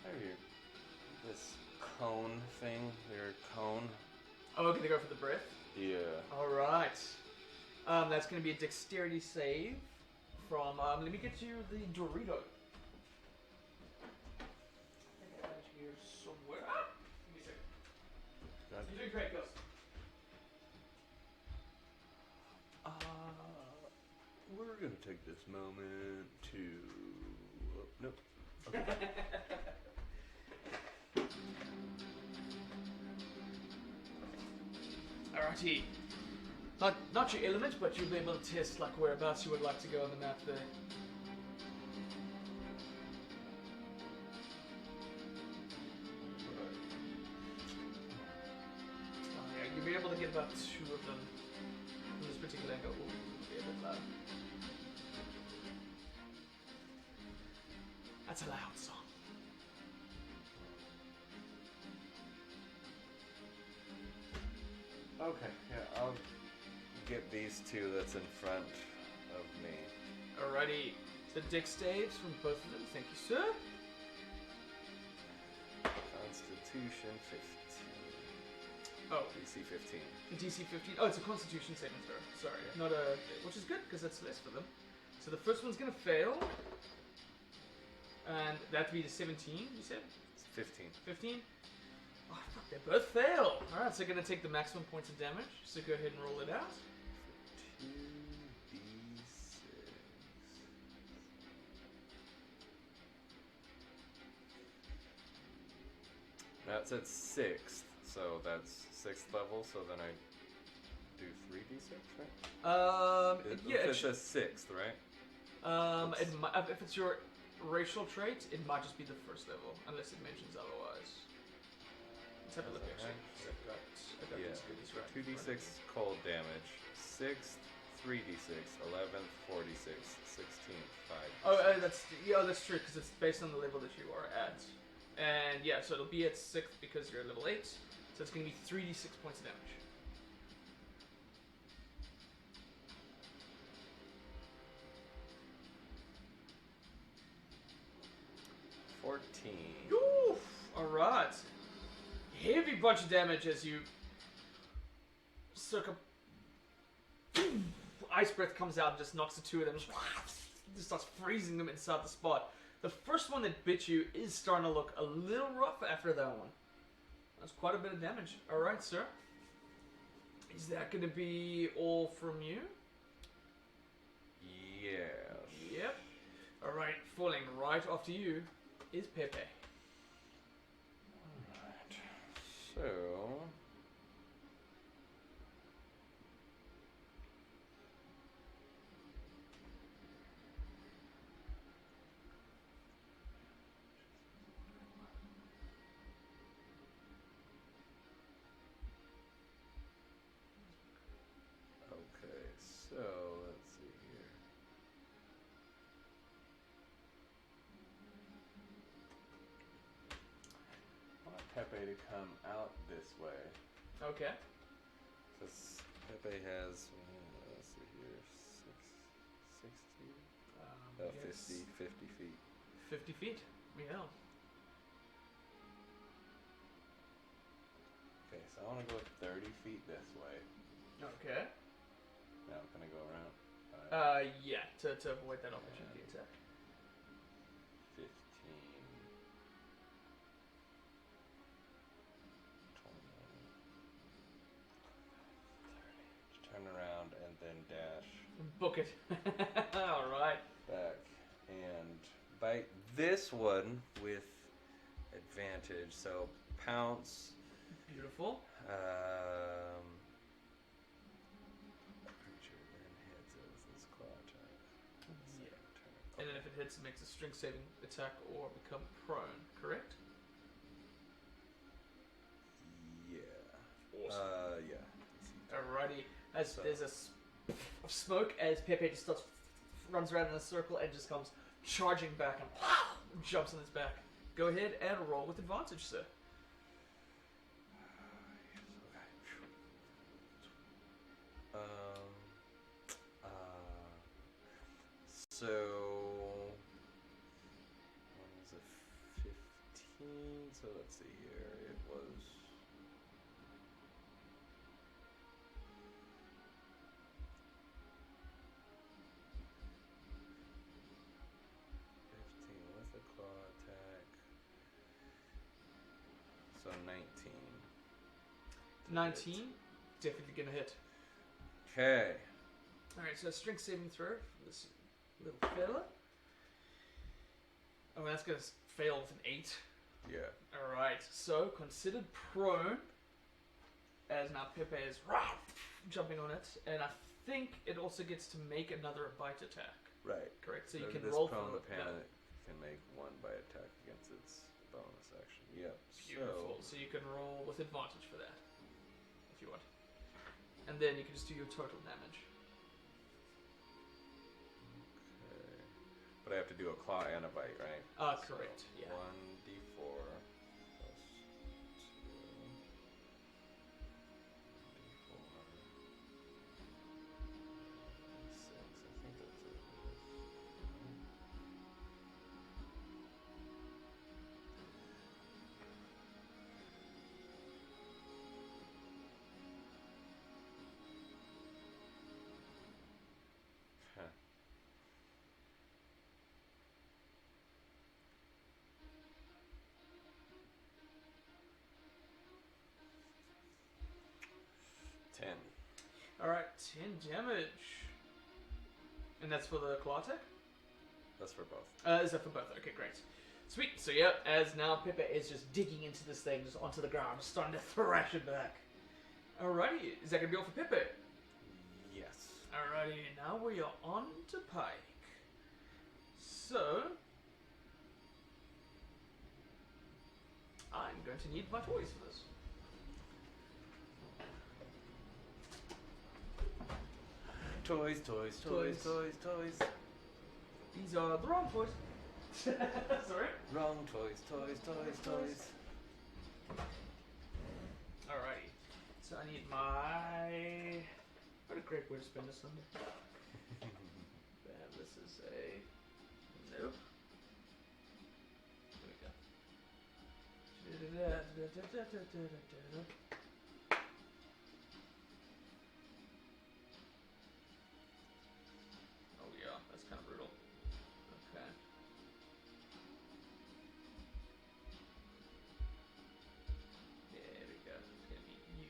Speaker 2: Maybe this cone thing, your cone.
Speaker 1: Oh, okay, they go for the breath?
Speaker 2: Yeah.
Speaker 1: Alright. That's going to be a dexterity save from, let me get you the Dorito. I think I have it here somewhere. Ah! Give me a second. You're doing great, Ghost.
Speaker 2: We're gonna take this moment to... nope. Okay.
Speaker 1: Alrighty. Not your element, but you'll be able to test like whereabouts you would like to go on the map there. Yeah, you'll be able to get about 2 of them from this particular angle. Ooh, be a bit loud. That's a loud song.
Speaker 2: Okay, yeah, I'll get these 2 that's in front of me.
Speaker 1: Alrighty. The dex saves from both of them. Thank you, sir.
Speaker 2: Constitution 15.
Speaker 1: Oh.
Speaker 2: DC 15.
Speaker 1: DC 15. Oh, it's a Constitution saving throw. Sorry, not a. Which is good because that's less for them. So the first one's gonna fail, and that'd be the 17. You said
Speaker 2: It's 15.
Speaker 1: 15. Oh fuck! They both fail. All right, so they're gonna take the maximum points of damage. So go ahead and roll it out.
Speaker 2: 2d6. That's at 6th, so that's 6th level. So then I do 3d6, right?
Speaker 1: Yeah.
Speaker 2: It's a 6th, right?
Speaker 1: If it's your racial trait, it might just be the first level, unless it mentions otherwise. Let's have a look actually. I got
Speaker 2: Yeah.
Speaker 1: these goodies right.
Speaker 2: 2d6 cold damage. 6th, 3d6. 11th, 4d6. 16th, 5.
Speaker 1: That's true because it's based on the level that you are at, and yeah, so it'll be at 6th because you're at level 8, so it's going to be 3d6 points of damage. Oof! Alright. Heavy bunch of damage as you circa ice breath comes out and just knocks the two of them, just starts freezing them inside the spot. The first one that bit you is starting to look a little rough after that one. That's quite a bit of damage. Alright, sir. Is that going to be all from you?
Speaker 2: Yeah.
Speaker 1: Yep. Alright, falling right after you is Pepe.
Speaker 2: Alright. So. Okay, so let's see here. I want Pepe to come out this way.
Speaker 1: Okay.
Speaker 2: Because Pepe has, let's see here, 60,
Speaker 1: Yes.
Speaker 2: 50 feet.
Speaker 1: 50 feet. Yeah.
Speaker 2: Okay, so I want to go 30 feet this way.
Speaker 1: Okay.
Speaker 2: Now I'm going to go around.
Speaker 1: Yeah, to avoid that opportunity attack.
Speaker 2: 15. 20. 30. Turn around and then dash
Speaker 1: Book it. Alright.
Speaker 2: back and bite this one with advantage. So pounce.
Speaker 1: Beautiful.
Speaker 2: Creature then hits it with its claw attack.
Speaker 1: Yeah. And then if it hits, it makes a strength saving attack or become prone, correct?
Speaker 2: Yeah.
Speaker 1: Awesome.
Speaker 2: Yeah.
Speaker 1: Alrighty. As
Speaker 2: So-
Speaker 1: there's a of smoke as Pepe just starts runs around in a circle and just comes charging back and jumps on his back. Go ahead and roll with advantage, sir.
Speaker 2: So what was it? 15. So let's see here. It was 15 with a claw attack. So 19.
Speaker 1: 19, definitely gonna hit.
Speaker 2: Okay.
Speaker 1: Alright, so strength saving throw for this little fella. Oh, that's gonna fail with an 8.
Speaker 2: Yeah.
Speaker 1: Alright, so considered prone, as now Pepe is jumping on it, and I think it also gets to make another bite attack,
Speaker 2: Right.
Speaker 1: correct? So you can
Speaker 2: this
Speaker 1: roll
Speaker 2: prone
Speaker 1: for
Speaker 2: panic can make one bite attack against its bonus action. Yep.
Speaker 1: Beautiful. So you can roll with advantage for that, if you want. And then you can just do your total damage.
Speaker 2: Okay. But I have to do a claw and a bite, right?
Speaker 1: Correct. Yeah.
Speaker 2: 1d4 plus 2. 1d4. 6. I think that's it.
Speaker 1: Alright, 10 damage. And that's for the claw attack?
Speaker 2: That's for both.
Speaker 1: Is that for both? Okay, great. Sweet. So yeah, as now Pippa is just digging into this thing, just onto the ground, just starting to thrash it back. Alrighty, is that gonna be all for Pippa?
Speaker 2: Yes.
Speaker 1: Alrighty, now we are on to Pike. So, I'm going to need my toys for this.
Speaker 2: Toys, toys, toys, toys, toys.
Speaker 1: These are the wrong toys. Sorry?
Speaker 2: Wrong toys, toys, toys, toys.
Speaker 1: Alrighty. So I need my... What a great way to spend this Sunday. Bam, this is a... Nope. There we go. Oh yeah, that's kind of brutal. Okay. There we go. It's gonna be you.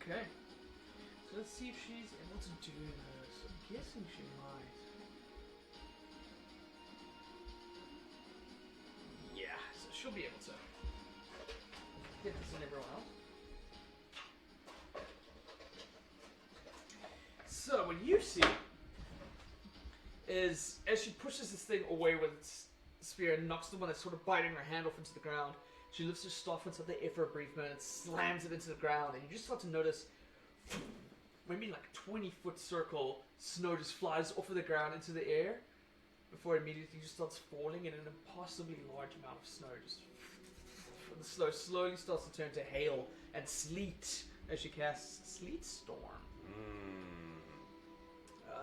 Speaker 1: Okay. So let's see if she's able to do this. I'm guessing she might. Yeah, so she'll be able to hit this and everyone else. So what you see is as she pushes this thing away with its spear and knocks the one that's sort of biting her hand off into the ground, she lifts her staff into the air for a brief minute, slams it into the ground, and you just start to notice maybe like a 20-foot circle, snow just flies off of the ground into the air before it immediately just starts falling in an impossibly large amount of snow. Just the snow slowly starts to turn to hail and sleet as she casts Sleet Storm.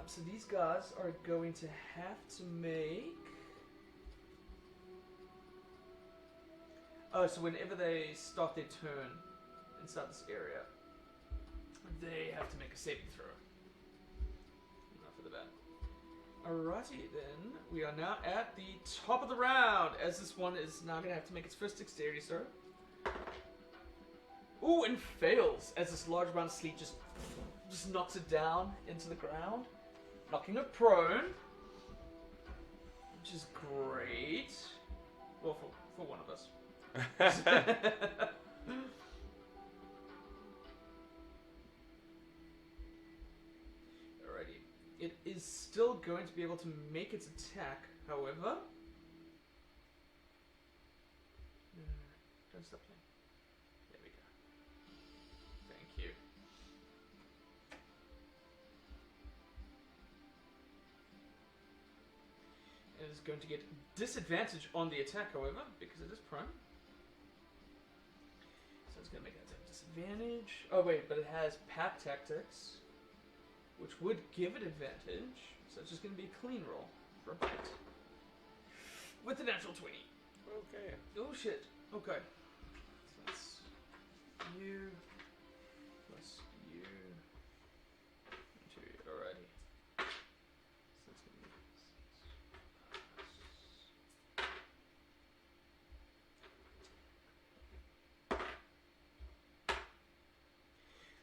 Speaker 1: So these guys are going to have to make... Oh, so whenever they start their turn inside this area, they have to make a saving throw. Enough of the bat. Alrighty then, we are now at the top of the round, as this one is now going to have to make its first dexterity throw. Ooh, and fails, as this large amount of sleet just knocks it down into the ground, knocking it prone, which is great. Well, for one of us. Alrighty. It is still going to be able to make its attack, however. No. Don't stop playing. There we go. Thank you. It is going to get disadvantage on the attack, however, because it is prone. So it's going to make that attack disadvantage. Oh wait, but it has pack tactics, which would give it advantage. So it's just going to be a clean roll for a bite. With the natural 20.
Speaker 2: Okay.
Speaker 1: Oh shit. Okay. So that's you plus you. Alrighty. So it's going to be...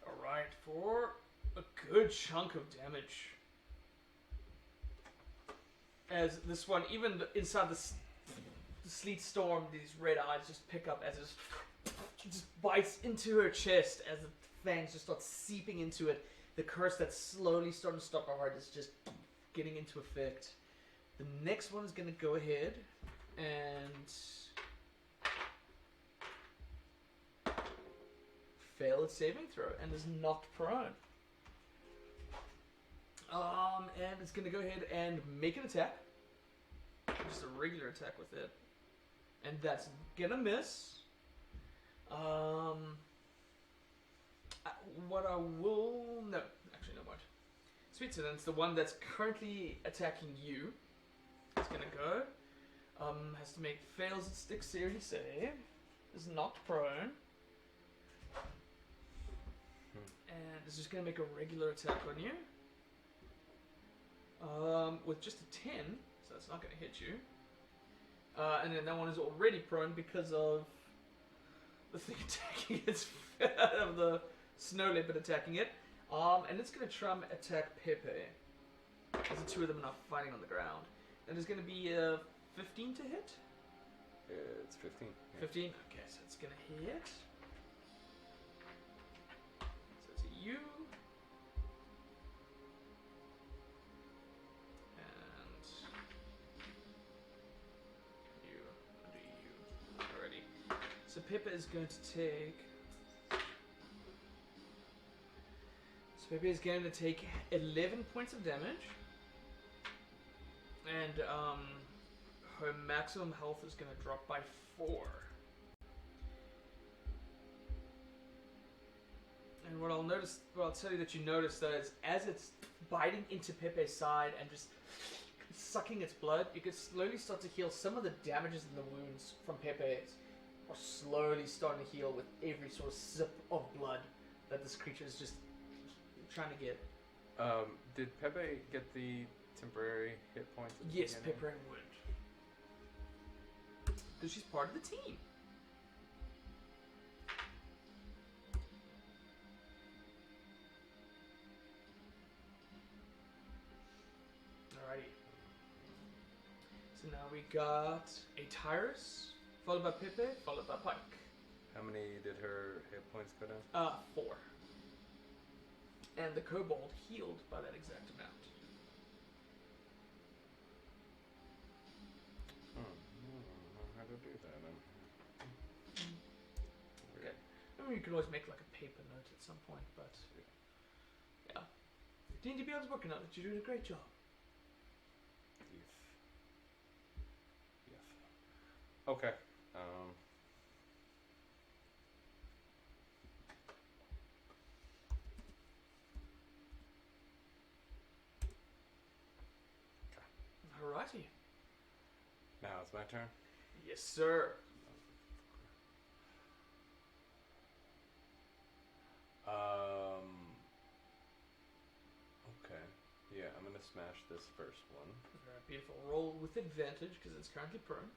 Speaker 1: Alright, for a good chunk of damage. As this one, even inside the sleet storm, these red eyes just pick up as it just bites into her chest as the fangs just start seeping into it. The curse that's slowly starting to stop her heart is just getting into effect. The next one is going to go ahead and fail its saving throw and is knocked prone. And it's going to go ahead and make an attack. Just a regular attack with it. And that's going to miss. What I will... No, actually no won't. Sweet, so then it's the one that's currently attacking you. It's going to go. Has to make... Fails its dexterity save. Is knocked prone. And it's just going to make a regular attack on you. With just a 10, so it's not going to hit you. And then that one is already prone because of the thing attacking its of the snow leopard attacking it. And it's going to try and attack Pepe. Because the two of them are not fighting on the ground. And there's going to be a 15 to hit.
Speaker 2: It's 15. Yeah.
Speaker 1: 15. Okay, so it's going to hit. So it's a U. And U. Under U. Alrighty. So Pippa is going to take. So Pippa is going to take 11 points of damage. And her maximum health is going to drop by 4. And what I'll tell you that you notice that is as it's biting into Pepe's side and just sucking its blood, you can slowly start to heal. Some of the damages and the wounds from Pepe are slowly starting to heal with every sort of sip of blood that this creature is just trying to get.
Speaker 2: Did Pepe get the temporary hit points?
Speaker 1: Yes, Pepe would. Because she's part of the team. Alrighty. So now we got Atyrus, followed by Pepe, followed by Pike.
Speaker 2: How many did her hit points go down?
Speaker 1: 4. And the kobold healed by that exact amount.
Speaker 2: How to do that?
Speaker 1: Okay. I mean, you can always make like a paper note at some point, but yeah. D&D Beyond's working on it. You're doing a great job.
Speaker 2: Yes. Okay.
Speaker 1: Alrighty.
Speaker 2: Now it's my turn.
Speaker 1: Yes, sir.
Speaker 2: Okay. Yeah, I'm gonna smash this first one.
Speaker 1: Alright, beautiful. Roll with advantage because it's currently prone.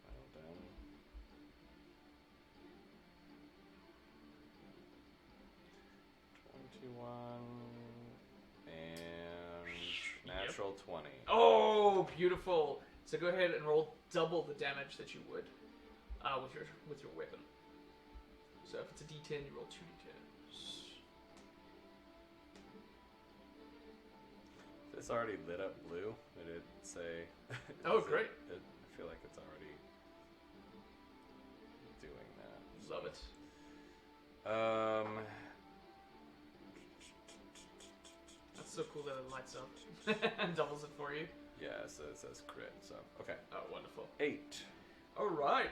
Speaker 2: Final down. And natural 20.
Speaker 1: Oh, beautiful. So go ahead and roll double the damage that you would with your weapon. So if it's a D10, you roll 2D10s.
Speaker 2: This already lit up blue. Did it say?
Speaker 1: Oh, great.
Speaker 2: I feel like it's already doing that.
Speaker 1: Love it. That's so cool that it lights up and doubles it for you.
Speaker 2: Yeah, so it says crit. So okay.
Speaker 1: Oh, wonderful.
Speaker 2: 8.
Speaker 1: All right.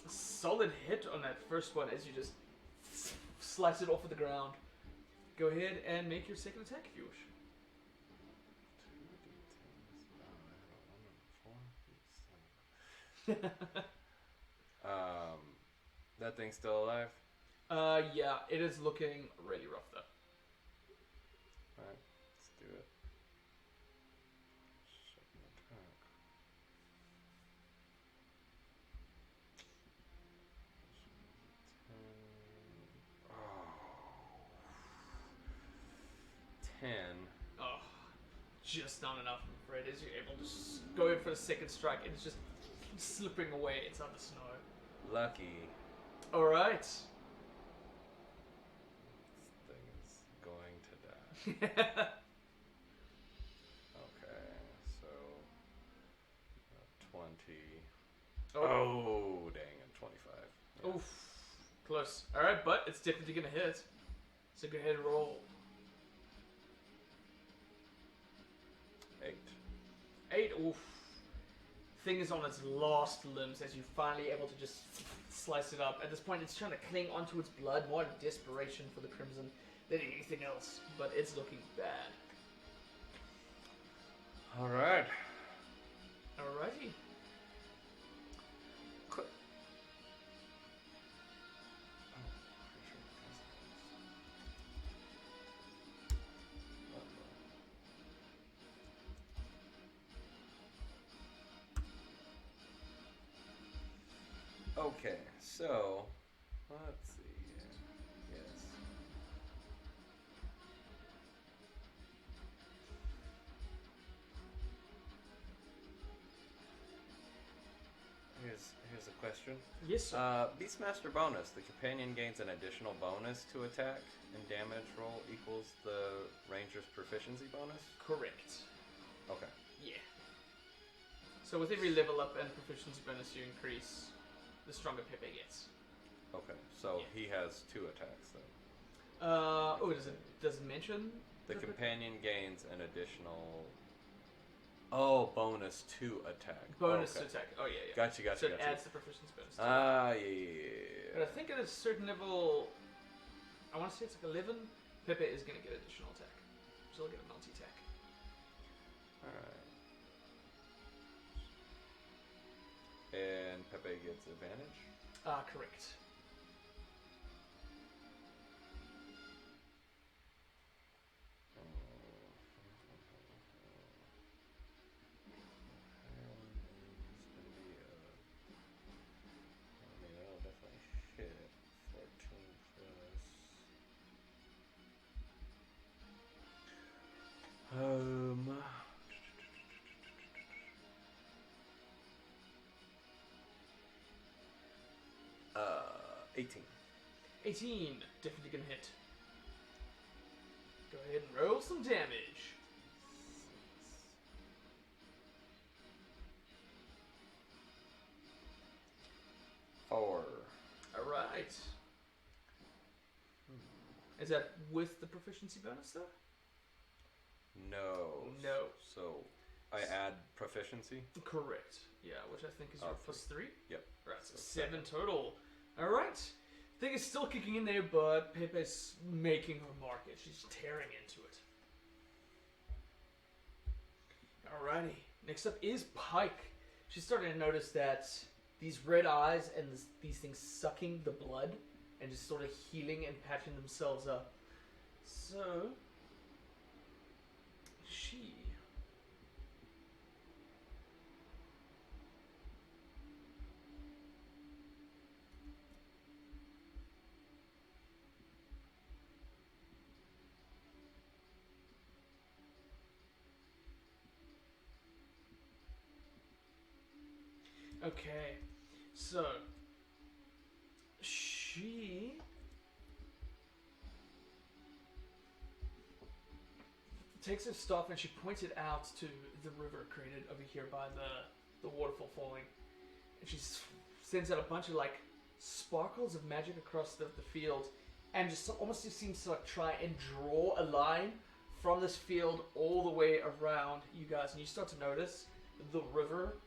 Speaker 1: Solid hit on that first one as you just slice it off of the ground. Go ahead and make your second attack if you wish.
Speaker 2: 2d10s. That thing's still alive?
Speaker 1: Yeah, it is looking really rough though.
Speaker 2: Alright, let's do it. Second attack. Oh. 10.
Speaker 1: Oh, just not enough, I'm afraid. As you're able to go in for the second strike, and it's just slipping away inside the snow.
Speaker 2: Lucky.
Speaker 1: Alright.
Speaker 2: This thing is going to die. Okay, so 20. Oh, dang it, 25. Yeah.
Speaker 1: Oof. Close. Alright, but it's definitely gonna hit. So go ahead and roll.
Speaker 2: 8.
Speaker 1: 8. Oof. Thing is on its last limbs as you're finally able to just slice it up. At this point, it's trying to cling onto its blood, more in desperation for the crimson than anything else. But it's looking bad.
Speaker 2: Alright.
Speaker 1: Alrighty.
Speaker 2: Cool. Okay, so let's see here. Yes. Here's a question.
Speaker 1: Yes, sir.
Speaker 2: Beastmaster bonus. The companion gains an additional bonus to attack and damage roll equals the ranger's proficiency bonus?
Speaker 1: Correct.
Speaker 2: Okay.
Speaker 1: Yeah. So with every level up and proficiency bonus you increase, the stronger Pepe gets.
Speaker 2: Okay, so
Speaker 1: Yeah.
Speaker 2: he has 2 attacks then.
Speaker 1: Does it mention?
Speaker 2: The companion gains an additional... Oh, bonus to attack.
Speaker 1: Bonus
Speaker 2: okay.
Speaker 1: to attack. Oh, yeah.
Speaker 2: Gotcha.
Speaker 1: So it adds the proficiency bonus to it.
Speaker 2: Yeah.
Speaker 1: But I think at a certain level, I want to say it's like 11, Pepe is going to get additional attack. So he'll get a multi-attack.
Speaker 2: Alright. And Pepe gets advantage?
Speaker 1: Correct.
Speaker 2: That'll definitely hit. 14 plus. Um. 18.
Speaker 1: 18, definitely gonna hit. Go ahead and roll some damage.
Speaker 2: 4.
Speaker 1: Alright. Is that with the proficiency bonus though?
Speaker 2: No.
Speaker 1: No.
Speaker 2: So I add proficiency.
Speaker 1: Correct. Yeah, which I think is your plus 3.
Speaker 2: Yep.
Speaker 1: Right, so 7 total. Alright. Thing is still kicking in there, but Pepe's making her mark it. She's tearing into it. Alrighty. Next up is Pike. She's starting to notice that these red eyes and these things sucking the blood and just sort of healing and patching themselves up. So, she... Okay, so she takes her staff and she points it out to the river created over here by the waterfall falling, and she sends out a bunch of like sparkles of magic across the field, and just almost just seems to like try and draw a line from this field all the way around you guys, and you start to notice the river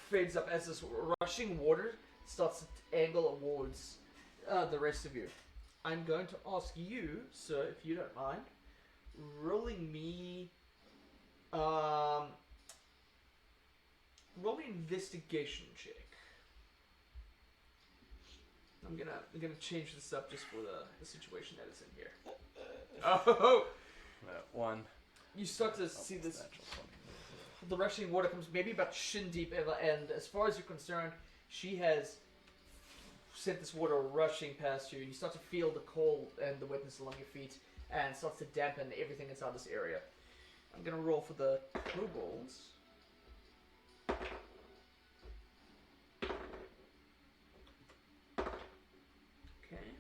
Speaker 1: fades up as this rushing water starts to angle towards the rest of you. I'm going to ask you, sir, if you don't mind, rolling me roll me an investigation check. I'm gonna change this up just for the situation that is in here. Oh!
Speaker 2: 1.
Speaker 1: You start to see this.
Speaker 2: Natural 20.
Speaker 1: The rushing water comes maybe about shin deep, and as far as you're concerned, she has sent this water rushing past you, and you start to feel the cold and the wetness along your feet, and it starts to dampen everything inside this area. I'm gonna roll for the kobolds. Okay.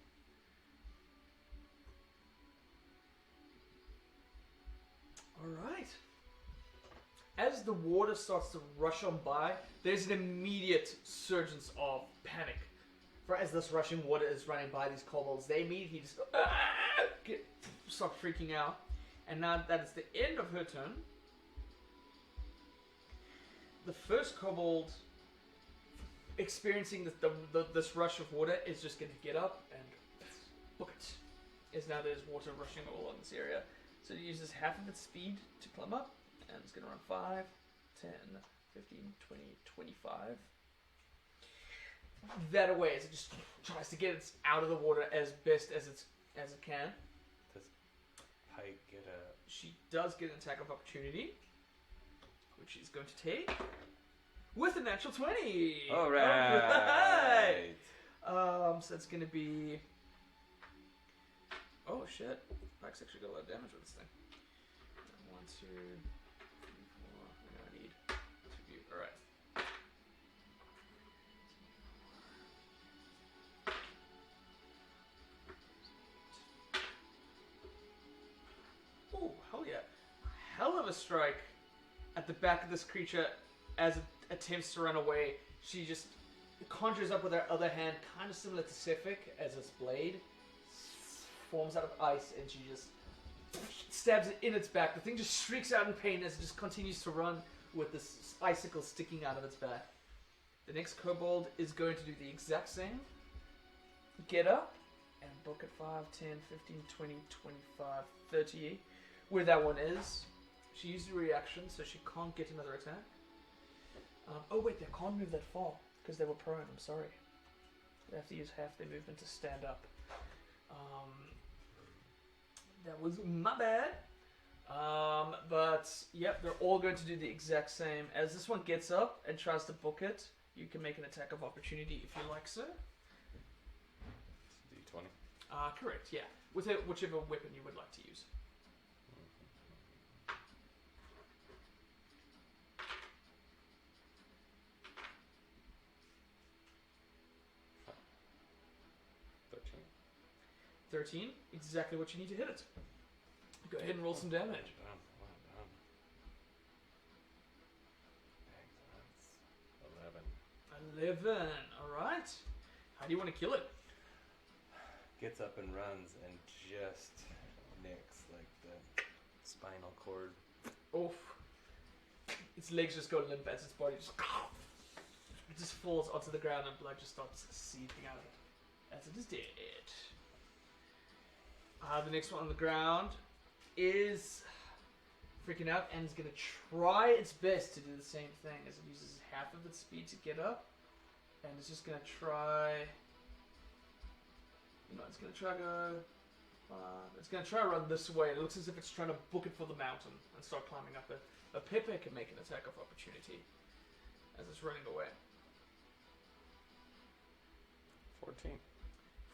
Speaker 1: Alright. As the water starts to rush on by, there's an immediate surgence of panic. For as this rushing water is running by these kobolds, they immediately just go, start freaking out. And now that it's the end of her turn, the first kobold experiencing this rush of water is just going to get up and book it. As now there's water rushing all in this area. So it uses half of its speed to climb up. And it's going to run 5, 10, 15, 20, 25. That away as it just tries to get it out of the water as best as it can.
Speaker 2: Does Pike get a...
Speaker 1: She does get an attack of opportunity, which she's going to take with a natural 20.
Speaker 2: Alright!
Speaker 1: So that's going to be... Oh, shit. Pike's actually got a lot of damage with this thing. 1, 2, 3, 4... No, I need 2 of you. Alright. Oh, hell yeah. Hell of a strike at the back of this creature as it attempts to run away. She just conjures up with her other hand, kind of similar to Sifik, as its blade forms out of ice, and she just stabs it in its back. The thing just shrieks out in pain as it just continues to run with this icicle sticking out of its back. The next kobold is going to do the exact same. Get up and book at 5, 10, 15, 20, 25, 30. Where that one is. She used a reaction, so she can't get another attack. Oh wait, they can't move that far because they were prone. I'm sorry. They have to use half their movement to stand up. That was my bad. But yep, they're all going to do the exact same. As this one gets up and tries to book it, you can make an attack of opportunity if you like, sir.
Speaker 2: D20.
Speaker 1: Correct. Yeah, with whichever weapon you would like to use. 13, exactly what you need to hit it. Go ahead and roll some damage.
Speaker 2: Well done. 11.
Speaker 1: 11, alright. How do you want to kill it?
Speaker 2: Gets up and runs and just nicks like the spinal cord.
Speaker 1: Oof. Its legs just go limp as its body just... It just falls onto the ground and blood just starts seeping out of it. As it is dead. The next one on the ground is freaking out and is going to try its best to do the same thing as it uses half of its speed to get up. And it's just going to try... it's going to try to go... it's going to try to run this way. It looks as if it's trying to book it for the mountain and start climbing up it. A Pepe can make an attack of opportunity as it's running away.
Speaker 2: 14.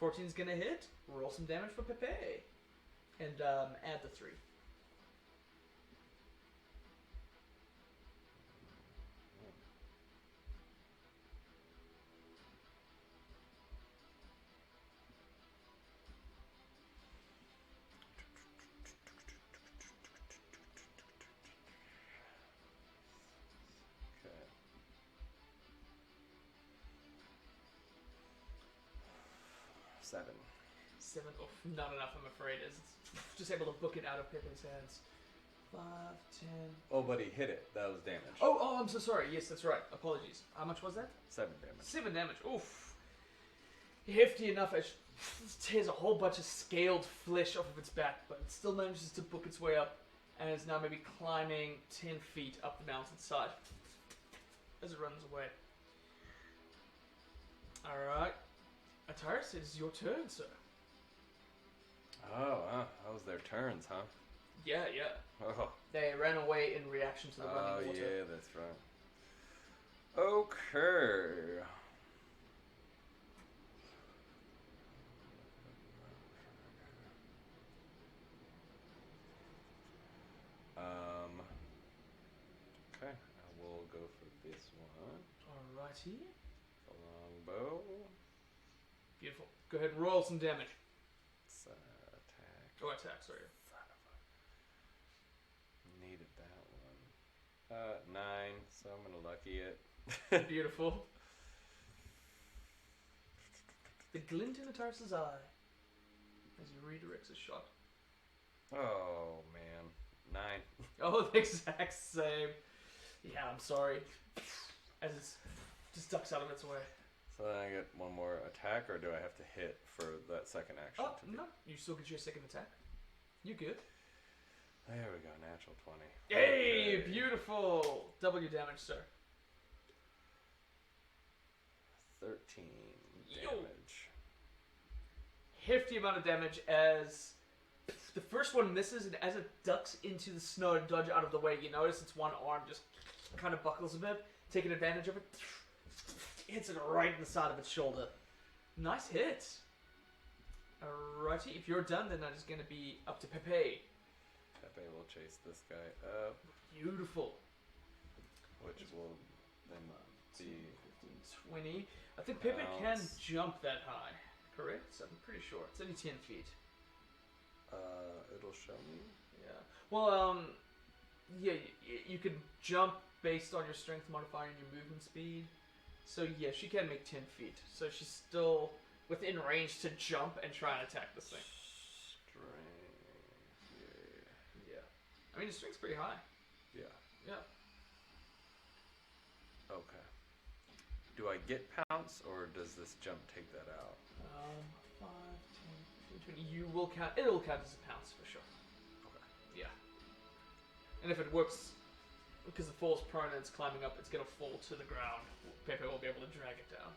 Speaker 1: 14's going to hit. Roll some damage for Pepe. And add the 3.
Speaker 2: Okay. 7.
Speaker 1: 7. Oh, not enough, I'm afraid. As it's just able to book it out of Pepe's hands. 5, 10.
Speaker 2: Oh, but he hit it. That was damage.
Speaker 1: Oh, I'm so sorry. Yes, that's right. Apologies. How much was that?
Speaker 2: 7 damage.
Speaker 1: 7 damage. Oof. Hefty enough as it tears a whole bunch of scaled flesh off of its back, but it still manages to book its way up and is now maybe climbing 10 feet up the mountainside as it runs away. Alright. Atyrus, it is your turn, sir.
Speaker 2: Oh, that was their turns, huh?
Speaker 1: Yeah.
Speaker 2: Oh,
Speaker 1: They ran away in reaction to the running water.
Speaker 2: yeah, that's right. Okay. Okay, I will go for this one.
Speaker 1: Alrighty.
Speaker 2: The longbow.
Speaker 1: Beautiful. Go ahead and roll some damage.
Speaker 2: It's attack.
Speaker 1: Oh, attack, sorry.
Speaker 2: Son of a... Needed that one. 9, so I'm gonna lucky it.
Speaker 1: Beautiful. The glint in Atyrus' eye as he redirects his shot.
Speaker 2: Oh man, 9.
Speaker 1: Oh, the exact same. Yeah, I'm sorry. As it just ducks out of its way.
Speaker 2: So then I get one more attack, or do I have to hit for that second action?
Speaker 1: Oh, no. You still get your second attack. You're good.
Speaker 2: There we go, natural 20.
Speaker 1: Yay!
Speaker 2: Okay.
Speaker 1: Beautiful! Double your damage, sir.
Speaker 2: 13
Speaker 1: Yo.
Speaker 2: damage.
Speaker 1: Hefty amount of damage as the first one misses, and as it ducks into the snow to dodge out of the way, you notice its one arm just kind of buckles a bit, taking advantage of it. Hits it right in the side of its shoulder. Nice hit. Alrighty, if you're done, then that is going to be up to Pepe.
Speaker 2: Pepe will chase this guy up,
Speaker 1: Beautiful.
Speaker 2: which will then be
Speaker 1: 15, 20. I think Pepe can
Speaker 2: Bounce.
Speaker 1: jump that high, correct? So I'm pretty sure. It's only 10 feet.
Speaker 2: it'll show me.
Speaker 1: Yeah. Well, yeah, you can jump based on your strength modifier and your movement speed. So yeah, she can make 10 feet. So she's still within range to jump and try and attack this thing.
Speaker 2: Strength.
Speaker 1: Yeah. I mean, the strength's pretty high.
Speaker 2: Yeah.
Speaker 1: Yeah.
Speaker 2: Okay. Do I get pounce, or does this jump take that out?
Speaker 1: 5, 10, 15, 20. You will count. It'll count as a pounce for sure.
Speaker 2: Okay.
Speaker 1: Yeah. And if it works, because it falls prone and it's climbing up, it's gonna fall to the ground. Pepe will be able to drag it down.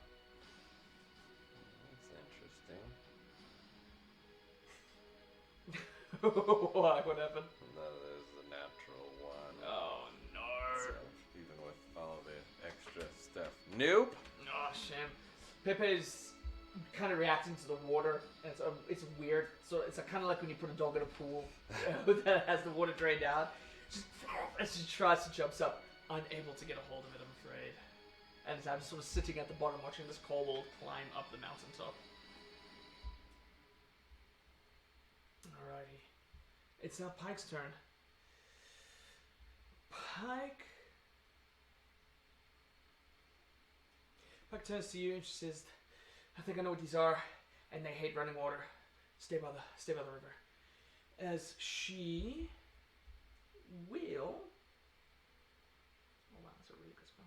Speaker 2: That's interesting.
Speaker 1: Why? What happened?
Speaker 2: No, there's a natural one.
Speaker 1: Oh no.
Speaker 2: So, even with all the extra stuff. Nope.
Speaker 1: Oh, shame. Pepe's kind of reacting to the water, and it's weird. So it's kind of like when you put a dog in a pool that has the water drained out. Just, as she tries to jump up, unable to get a hold of it, I'm afraid. And I'm just sort of sitting at the bottom watching this kobold climb up the mountaintop. Alrighty. It's now Pike's turn. Pike turns to you and she says, I think I know what these are, and they hate running water. Stay by the river. As she will... Oh wow, that's a really good spell.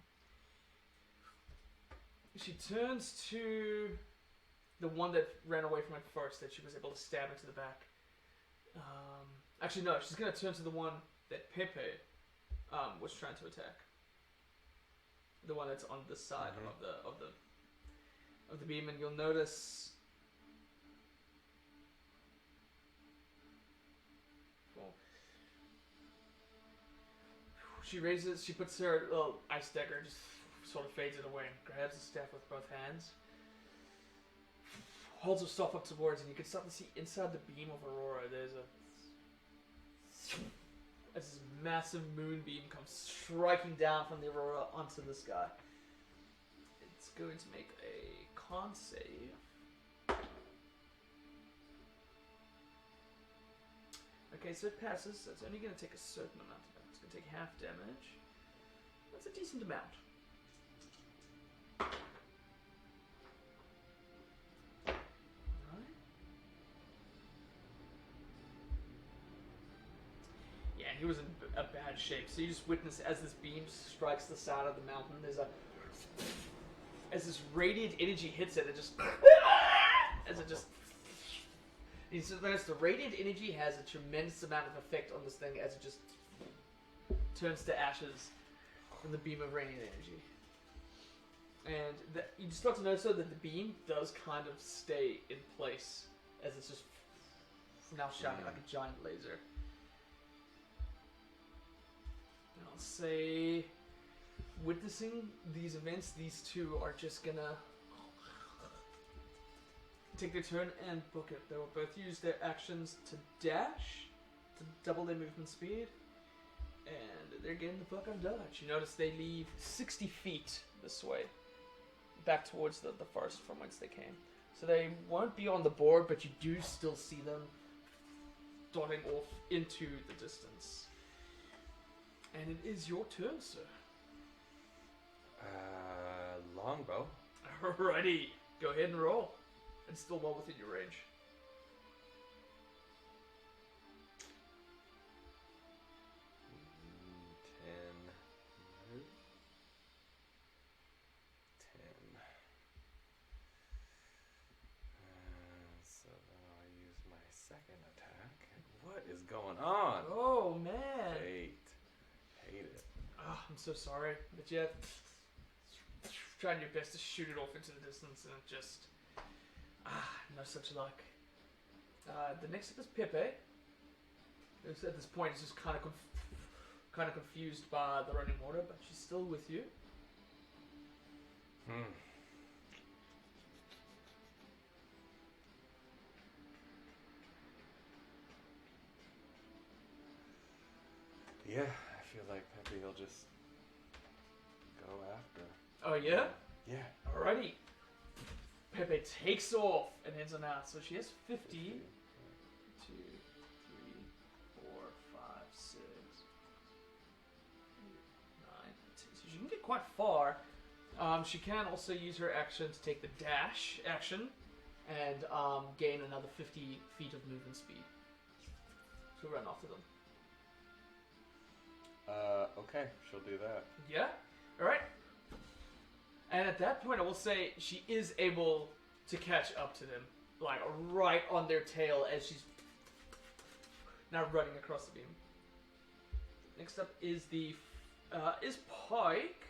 Speaker 1: She turns to the one that ran away from it first, that she was able to stab into the back. Actually, no, she's going to turn to the one that Pepe was trying to attack. The one that's on the side of the beam, and you'll notice. Well, she puts her little ice dagger, just sort of fades it away, and grabs the staff with both hands. Holds her staff up towards, and you can start to see inside the beam of Aurora. As this massive moonbeam comes striking down from the Aurora onto the sky. It's going to make a con save. Okay, so it passes. So it's only going to take a certain amount of damage. It's going to take half damage. That's a decent amount. He was in a bad shape, so you just witness as this beam strikes the side of the mountain. As this radiant energy hits it, you notice the radiant energy has a tremendous amount of effect on this thing as it just turns to ashes from the beam of radiant energy. And you just start to notice though that the beam does kind of stay in place as it's just now shining like a giant laser. I'll say, witnessing these events, these two are just gonna take their turn and book it. They will both use their actions to dash, to double their movement speed, and they're getting the fuck on dodge. You notice they leave 60 feet this way, back towards the forest from whence they came. So they won't be on the board, but you do still see them dotting off into the distance. And it is your turn, sir.
Speaker 2: Longbow.
Speaker 1: Alrighty, go ahead and roll. It's still well within your range.
Speaker 2: So then I'll use my second attack. What is going on?
Speaker 1: Oh, man.
Speaker 2: Hate it.
Speaker 1: Oh, I'm so sorry. But yeah, trying your best to shoot it off into the distance, and it just... no such luck. The next up is Pepe. Who's at this point is just kind of confused by the running water, but she's still with you.
Speaker 2: Yeah, I feel like Pepe will just go after.
Speaker 1: Oh yeah?
Speaker 2: Yeah.
Speaker 1: Alrighty. Pepe takes off and heads on out. So she has 50. 2, 3, 4, 5, 6, 9, 10. So she can get quite far. She can also use her action to take the dash action and gain another 50 feet of movement speed to run after them.
Speaker 2: Okay, she'll do that.
Speaker 1: Yeah? Alright. And at that point, I will say she is able to catch up to them, like right on their tail as she's now running across the beam. Next up is is Pike.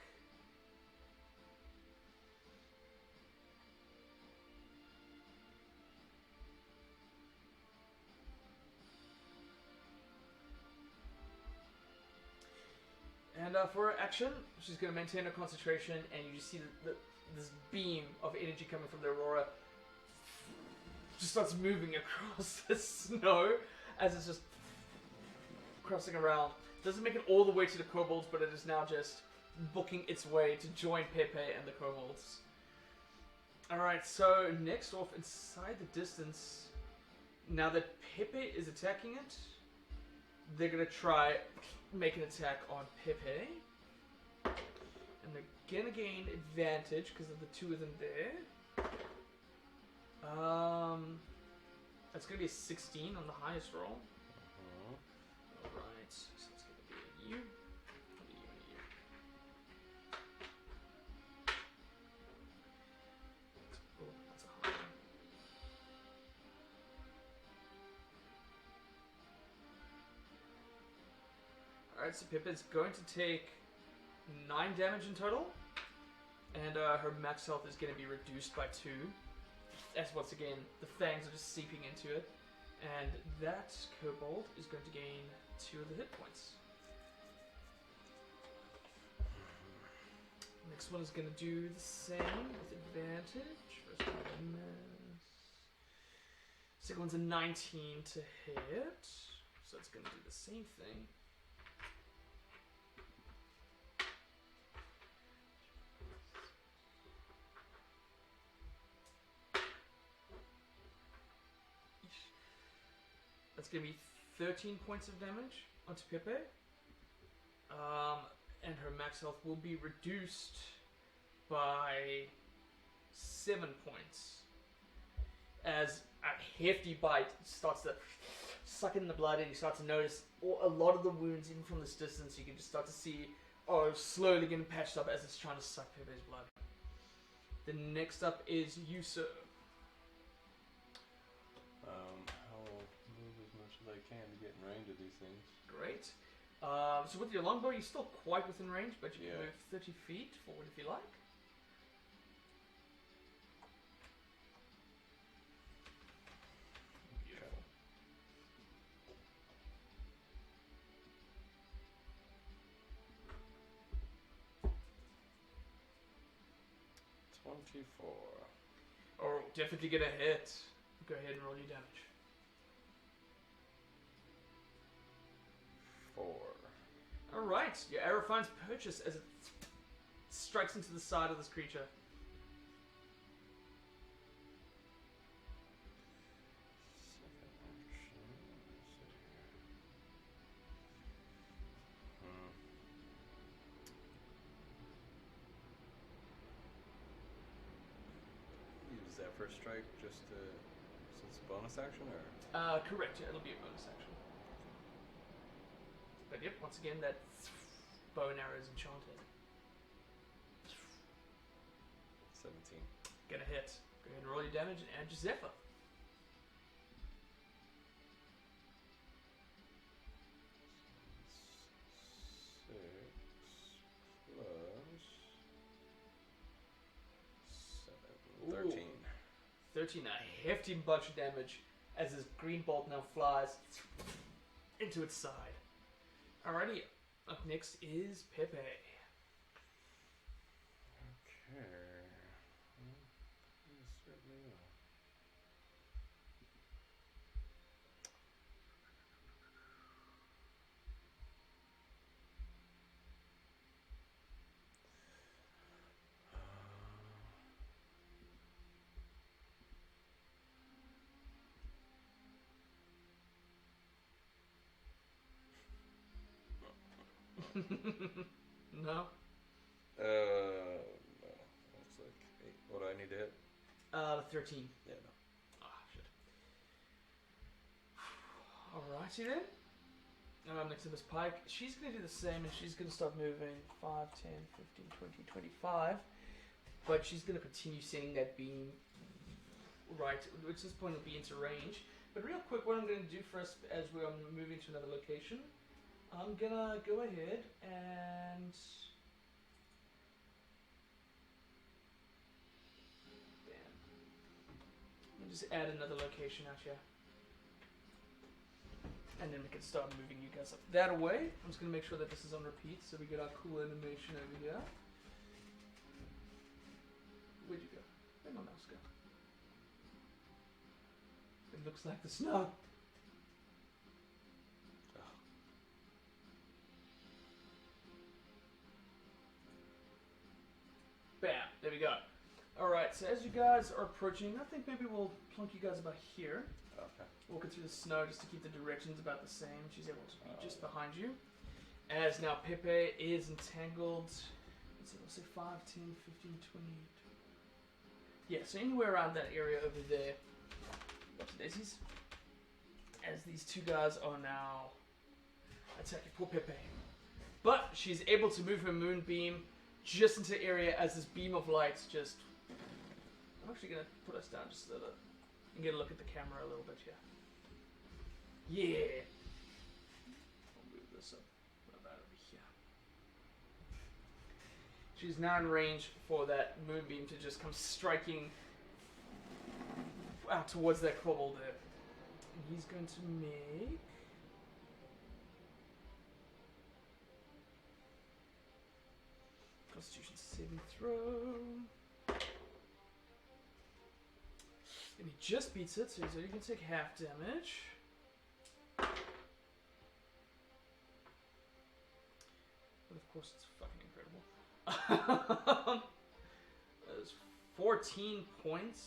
Speaker 1: And for her action, she's going to maintain her concentration, and you just see this beam of energy coming from the aurora just starts moving across the snow as it's just crossing around. Doesn't make it all the way to the kobolds, but it is now just booking its way to join Pepe and the kobolds. Alright, so next off, inside the distance, now that Pepe is attacking it, they're going to try make an attack on Pepe. And they're going to gain advantage because of the two of them there. That's going to be a 16 on the highest roll. Alright, so it's going to be a U. And a U and a U. Oh, that's a high one. Alright, so Pippa's going to take 9 damage in total. And her max health is going to be reduced by 2. As once again, the fangs are just seeping into it. And that kobold is going to gain 2 of the hit points. Next one is going to do the same with advantage. First one is a miss. Second one's a 19 to hit. So it's going to do the same thing. That's going to be 13 points of damage onto Pepe. And her max health will be reduced by 7 points. As a hefty bite starts to suck in the blood, and you start to notice a lot of the wounds, even from this distance, you can just start to see slowly getting patched up as it's trying to suck Pepe's blood. The next up is Yusa.
Speaker 2: I can to get in range of these things.
Speaker 1: Great. So with your longbow, you're still quite within range, but you can move 30 feet forward if you like. Beautiful.
Speaker 2: 24.
Speaker 1: Oh, definitely get a hit. Go ahead and roll your damage.
Speaker 2: 4.
Speaker 1: Alright, your arrow finds purchase as it strikes into the side of this creature.
Speaker 2: Use that first strike just to, since bonus action, or?
Speaker 1: Correct, yeah, it'll be a bonus action. But yep, once again, that bow and arrow is enchanted.
Speaker 2: 17.
Speaker 1: Get a hit. Go ahead and roll your damage and add your Zephyr.
Speaker 2: Ooh. 13.
Speaker 1: 13, a hefty bunch of damage as this green bolt now flies into its side. Alrighty, up next is Pepe.
Speaker 2: Okay. Certainly will.
Speaker 1: No.
Speaker 2: No. That's like 8. What do I need to hit?
Speaker 1: 13.
Speaker 2: Yeah, no.
Speaker 1: Ah, shit. Alrighty then. Next to this pike, she's going to do the same, and she's going to start moving 5, 10, 15, 20, 25. But she's going to continue sending that beam right, which at this point will be into range. But real quick, what I'm going to do for us as we're moving to another location, I'm going to go ahead and... Bam. I'll just add another location out here. And then we can start moving you guys up that way. I'm just going to make sure that this is on repeat so we get our cool animation over here. Where'd you go? Where'd my mouse go? It looks like the snow.
Speaker 2: Oh.
Speaker 1: Bam! There we go. Alright, so as you guys are approaching, I think maybe we'll plunk you guys about here.
Speaker 2: Okay.
Speaker 1: Walking through the snow just to keep the directions about the same. She's able to be just behind you. As now Pepe is entangled. Let's see, we'll say 5, 10, 15, 20. Yeah, so anywhere around that area over there. What's daisies? As these two guys are now attacking poor Pepe. But she's able to move her moonbeam just into the area as this beam of light just... I'm actually going to put us down just so that and get a look at the camera a little bit here. Yeah! I'll move this up about over here. She's now in range for that moonbeam to just come striking out towards that kobold there. And he's going to make... Constitution saving throw. And he just beats it, so you can take half damage. But of course it's fucking incredible. There's 14 points.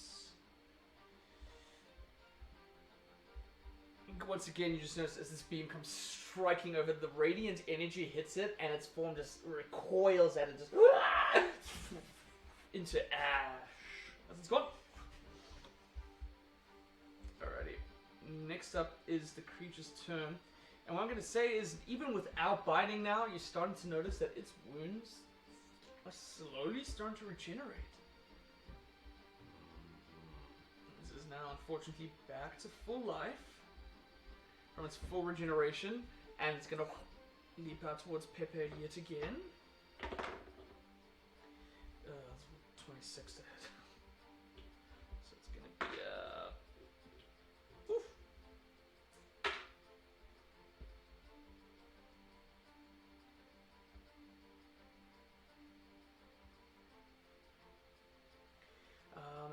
Speaker 1: Once again, you just notice as this beam comes striking over, the radiant energy hits it, and its form just recoils at it, just into ash. As it's gone. Alrighty. Next up is the creature's turn. And what I'm going to say is, even without biting now, you're starting to notice that its wounds are slowly starting to regenerate. This is now, unfortunately, back to full life. From its full regeneration, and it's going to leap out towards Pepe yet again. That's 26 to hit. So it's going to be oof.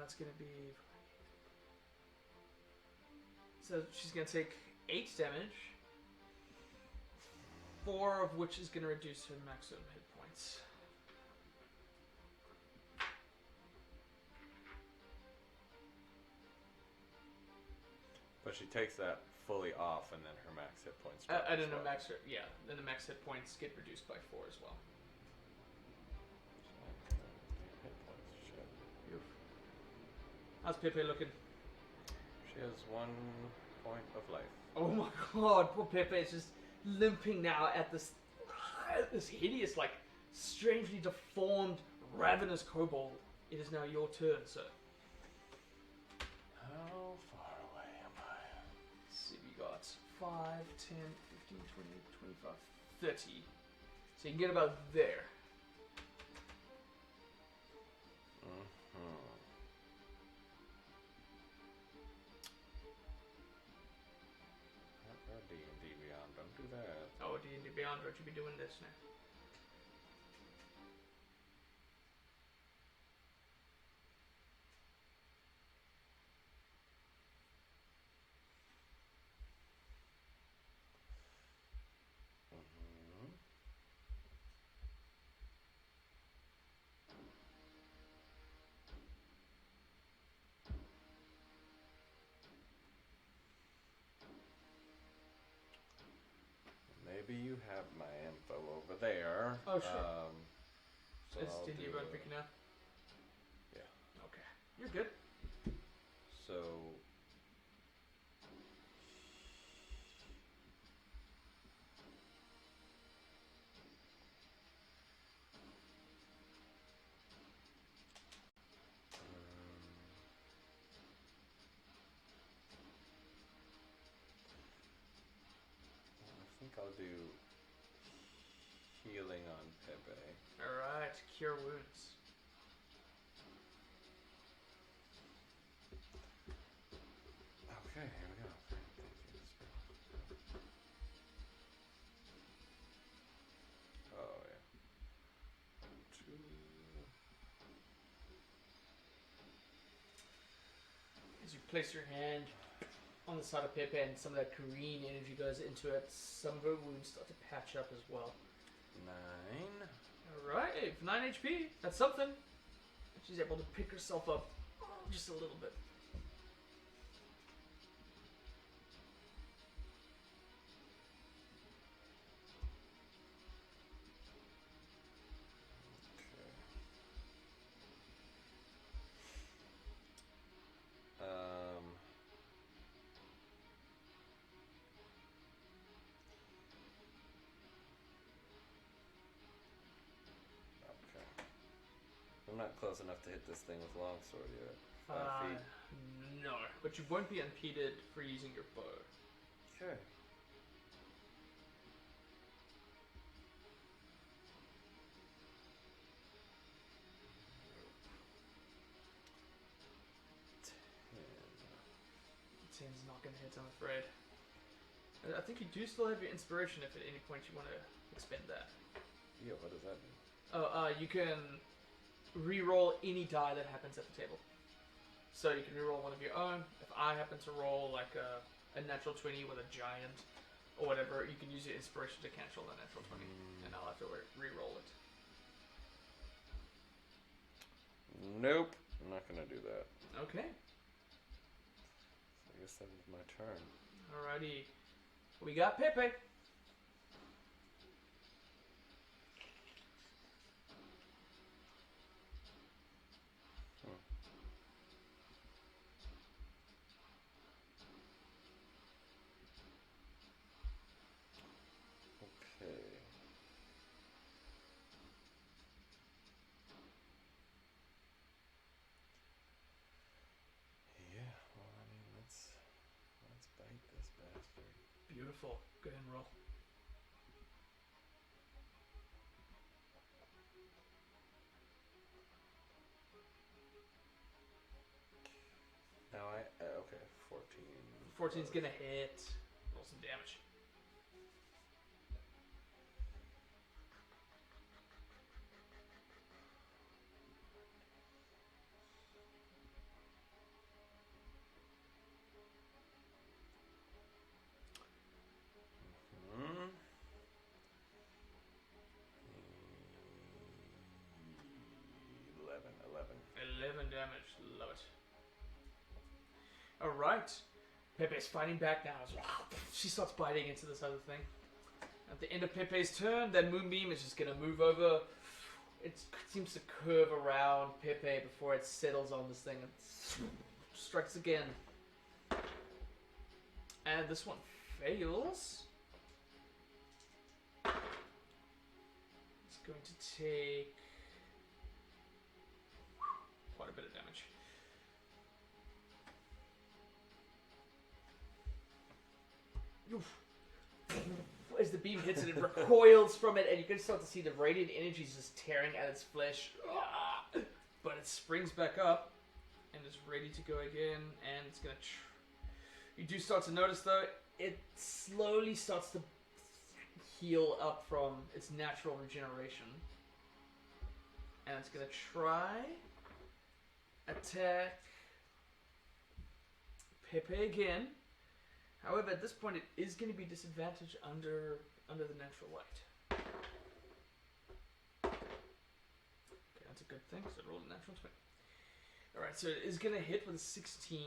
Speaker 1: That's going to be... So she's going to take 8 damage, 4 of which is going to reduce her maximum hit points.
Speaker 2: But she takes that fully off, and then her max hit points drop.
Speaker 1: I don't know, then the max hit points get reduced by 4 as well.
Speaker 2: Hit points, shit.
Speaker 1: How's Pepe looking?
Speaker 2: She has 1 point of life.
Speaker 1: Oh my god, poor Pepe is just limping now at this hideous, like, strangely deformed, ravenous kobold. It is now your turn, sir.
Speaker 2: How far away am I?
Speaker 1: Let's see, we got 5, 10, 15, 20, 25, 30. So you can get about there.
Speaker 2: D&D Beyond, don't do that.
Speaker 1: Oh, D&D Beyond, don't you be doing this now?
Speaker 2: Maybe you have my info over there.
Speaker 1: Oh, sure.
Speaker 2: So
Speaker 1: It's
Speaker 2: I'll
Speaker 1: D&D
Speaker 2: do
Speaker 1: about
Speaker 2: a-
Speaker 1: freaking out.
Speaker 2: Yeah.
Speaker 1: Okay. You're good.
Speaker 2: So. I think I'll do healing on Pepe.
Speaker 1: Alright, cure wounds.
Speaker 2: Okay, here we go. Oh, yeah. 2.
Speaker 1: As you place your hand on the side of Pepe and some of that green energy goes into it, some of her wounds start to patch up as well.
Speaker 2: 9.
Speaker 1: Alright, 9 HP. That's something. She's able to pick herself up just a little bit.
Speaker 2: Okay. I'm not close enough to hit this thing with longsword yet. 5 feet.
Speaker 1: No, but you won't be impeded for using your bow.
Speaker 2: Okay.
Speaker 1: Ten's not going to hit, I'm afraid. I think you do still have your inspiration if at any point you want to expend that.
Speaker 2: Yeah, what does that mean?
Speaker 1: Oh, you can re-roll any die that happens at the table. So you can re-roll one of your own. If I happen to roll like a natural 20 with a giant or whatever, you can use your inspiration to cancel the natural 20, and I'll have to re-roll it.
Speaker 2: Nope. I'm not gonna do that.
Speaker 1: Okay.
Speaker 2: So I guess that was my turn.
Speaker 1: Alrighty. We got Pepe.
Speaker 2: Okay. Yeah, well, I mean, let's bite this bastard.
Speaker 1: Beautiful. Go ahead and roll.
Speaker 2: Now okay, 14.
Speaker 1: 14's gonna hit. Roll some damage.
Speaker 2: Hmm. 11.
Speaker 1: 11 damage. Love it. Alright. Pepe's fighting back now. She starts biting into this other thing. At the end of Pepe's turn, that moonbeam is just gonna move over. It seems to curve around Pepe before it settles on this thing and strikes again. And this one fails. It's going to take quite a bit of damage. As the beam hits it, it recoils from it, and you can start to see the radiant energies just tearing at its flesh. But it springs back up and is ready to go again, and it's gonna. You do start to notice, though, it slowly starts to heal up from its natural regeneration, and it's gonna try attack Pepe again. However, at this point, it is going to be disadvantaged under the natural light. Okay, that's a good thing. So it rolled a natural 20. All right, so it is going to hit with a 16.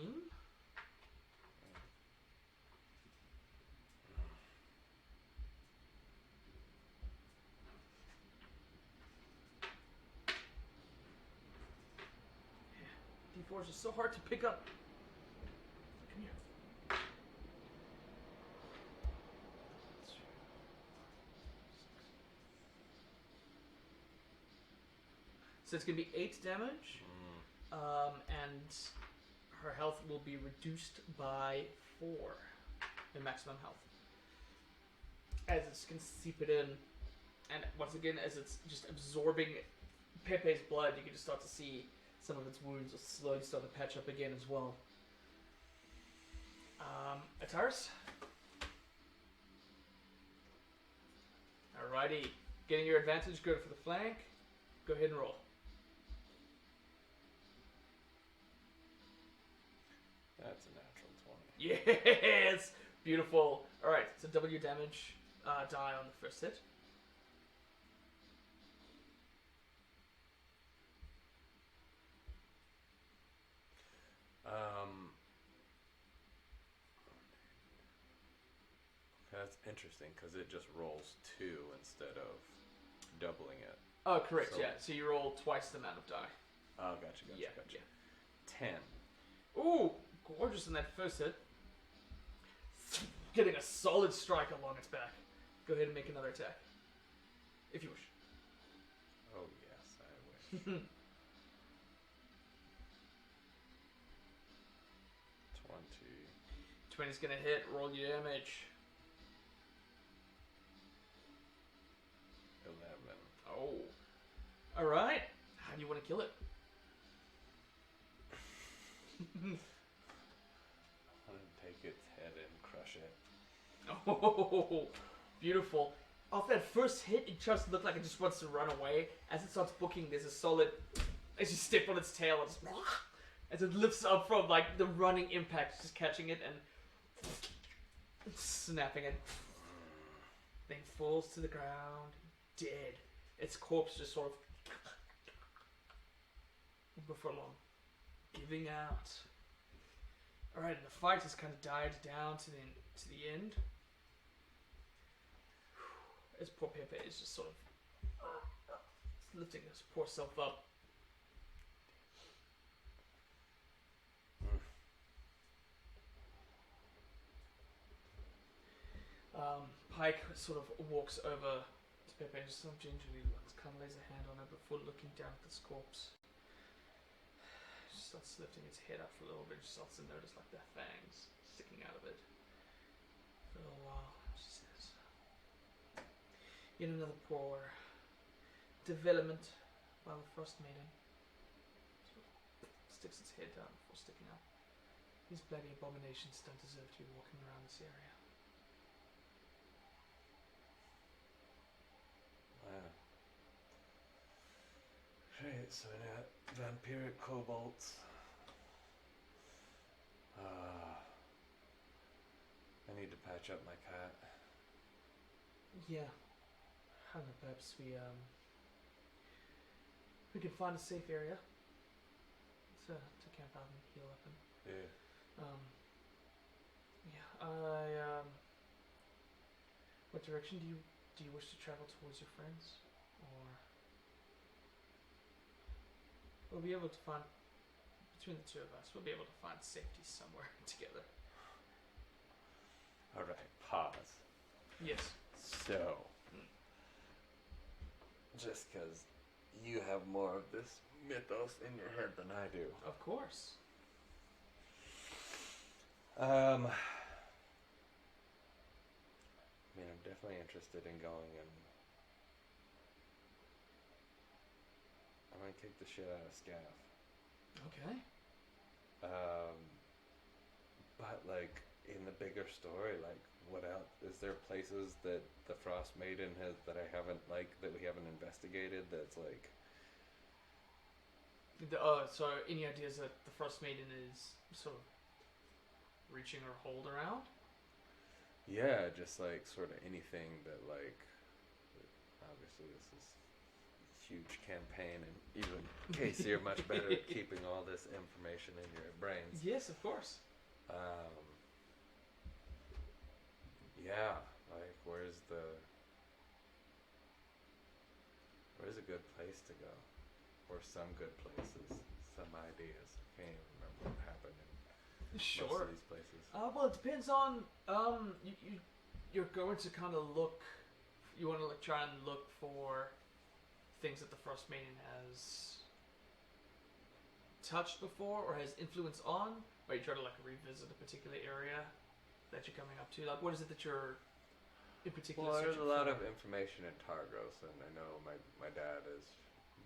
Speaker 1: so hard to pick up. Come here. So it's going to be 8 damage, and her health will be reduced by 4 in maximum health. As it's going to seep it in, and once again, as it's just absorbing Pepe's blood, you can just start to see some of its wounds are slowly starting to patch up again as well. Atyrus? Alrighty. Getting your advantage, good for the flank. Go ahead and roll.
Speaker 2: That's a natural 20.
Speaker 1: Yes! Beautiful. Alright, so double your damage die on the first hit.
Speaker 2: That's interesting because it just rolls 2 instead of doubling it.
Speaker 1: Oh, correct,
Speaker 2: So-
Speaker 1: yeah. So you roll twice the amount of die.
Speaker 2: Oh, gotcha.
Speaker 1: Yeah.
Speaker 2: 10.
Speaker 1: Ooh, gorgeous in that first hit. Getting a solid strike along its back. Go ahead and make another attack. If you wish.
Speaker 2: Oh, yes, I wish. 20.
Speaker 1: 20's gonna hit, roll your damage.
Speaker 2: 11.
Speaker 1: Oh. Alright. How do you want to kill it?
Speaker 2: I'm going to take its head and crush it.
Speaker 1: Oh, beautiful. Off that first hit, it just looked like it just wants to run away. As it starts booking, there's a solid... As you step on its tail, it's... As it lifts up from, like, the running impact, just catching it and... snapping it. Then falls to the ground, dead. Its corpse just sort of... before long. Giving out. Alright, and the fight has kind of died down to the end. As poor Pepe is just sort of lifting his poor self up. Pike sort of walks over to Pepe and just sort of gingerly kind of lays a hand on it before looking down at this corpse. She starts lifting its head up for a little bit. She starts to notice like the fangs sticking out of it. For a little while, she says, "Yet another poor development by the Frostmaiden." Sort of sticks its head down before sticking up. These bloody abominations don't deserve to be walking around this area.
Speaker 2: Wow. Right, so we got vampiric kobolds. I need to patch up my cat.
Speaker 1: Yeah. I don't know, perhaps we can find a safe area to camp out and heal up in.
Speaker 2: Yeah.
Speaker 1: What direction do you wish to travel towards your friends? Or we'll be able to find, between the two of us, we'll be able to find safety somewhere together.
Speaker 2: Alright, pause.
Speaker 1: Yes.
Speaker 2: So, just because you have more of this mythos in your head than I do.
Speaker 1: Of course.
Speaker 2: I mean, I'm definitely interested in going and I'm gonna kick the shit out of Scaff.
Speaker 1: Okay.
Speaker 2: But like in the bigger story, like what else? Is there places that the Frostmaiden has that I haven't that we haven't investigated? That's like.
Speaker 1: So any ideas that the Frostmaiden is sort of reaching her hold around?
Speaker 2: Yeah, just like sort of anything that like. Obviously, this is a huge campaign, and even Casey, you're much better at keeping all this information in your brains.
Speaker 1: Yes, of course.
Speaker 2: Yeah, like where's a good place to go, or some good places, some ideas. I can't even remember
Speaker 1: Sure.
Speaker 2: most of these places.
Speaker 1: Well, it depends on you're going to kind of look. You want to try and look for things that the Frostmaiden has touched before or has influence on, or you try to like revisit a particular area that you're coming up to. Like, what is it that you're in particular?
Speaker 2: Well, there's a
Speaker 1: searching
Speaker 2: lot
Speaker 1: for?
Speaker 2: of information in Targos, and I know my dad is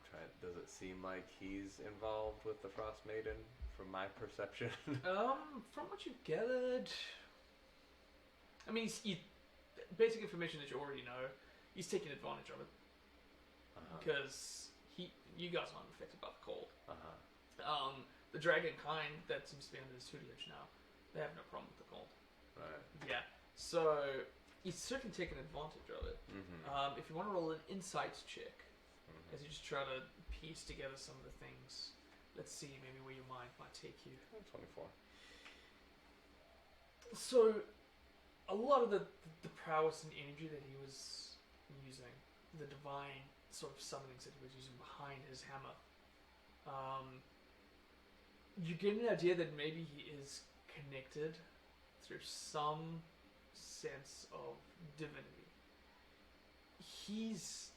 Speaker 2: trying. Does it seem like he's involved with the Frostmaiden, from my perception?
Speaker 1: From what you've gathered, I mean, basic information that you already know. He's taking advantage of it because you guys aren't affected by the cold. The dragon kind that seems to be under his tutelage now, they have no problem with the cold.
Speaker 2: Right.
Speaker 1: Yeah. So he's certainly taken advantage of it.
Speaker 2: Mm-hmm.
Speaker 1: If you want to roll an insight check, as you just try to piece together some of the things, let's see maybe where your mind might take you.
Speaker 2: 24.
Speaker 1: So a lot of the prowess and energy that he was using, the divine sort of summonings that he was using behind his hammer, you get an idea that maybe he is connected through some sense of divinity. As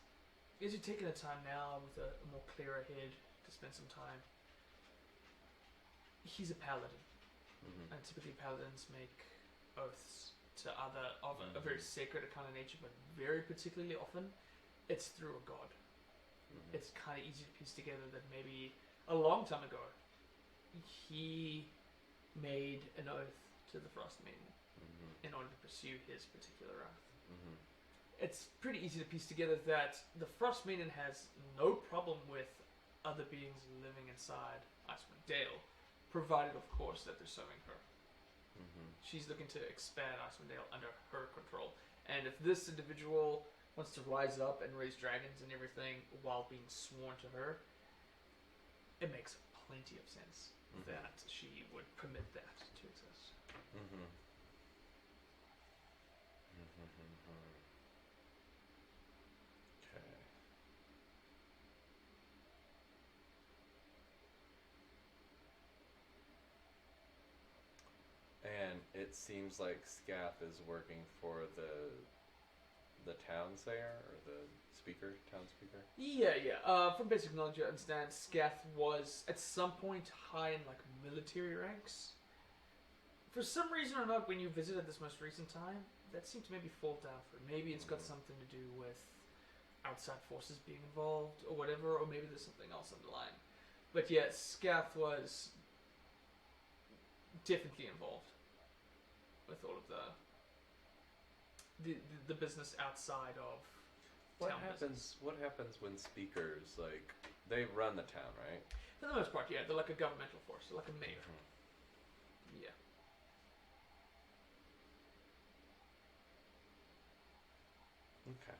Speaker 1: you're taking the time now with a more clearer head to spend some time, he's a paladin.
Speaker 2: Mm-hmm.
Speaker 1: And typically paladins make oaths to other of a very sacred kind of nature, but very particularly often it's through a god.
Speaker 2: Mm-hmm.
Speaker 1: It's kind of easy to piece together that maybe a long time ago he made an oath to the Frostmaiden in order to pursue his particular oath.
Speaker 2: Mm-hmm.
Speaker 1: It's pretty easy to piece together that the Frostmaiden has no problem with other beings living inside Icewind Dale, provided, of course, that they're serving her.
Speaker 2: Mm-hmm.
Speaker 1: She's looking to expand Icewind Dale under her control. And if this individual wants to rise up and raise dragons and everything while being sworn to her, it makes plenty of sense that she would permit that to exist.
Speaker 2: Mm-hmm. Okay. And it seems like Scath is working for the town sayer or the town speaker.
Speaker 1: Yeah. From basic knowledge, you understand Scath was at some point high in like military ranks. For some reason or not, when you visited this most recent time, that seemed to maybe fall down for him. Maybe it's got something to do with outside forces being involved or whatever, or maybe there's something else underlying. But yeah, Scath was definitely involved with all of the business outside of town business.
Speaker 2: What happens when speakers, like, they run the town, right?
Speaker 1: For the most part, yeah, they're like a governmental force, they're like a mayor. Yeah.
Speaker 2: Okay.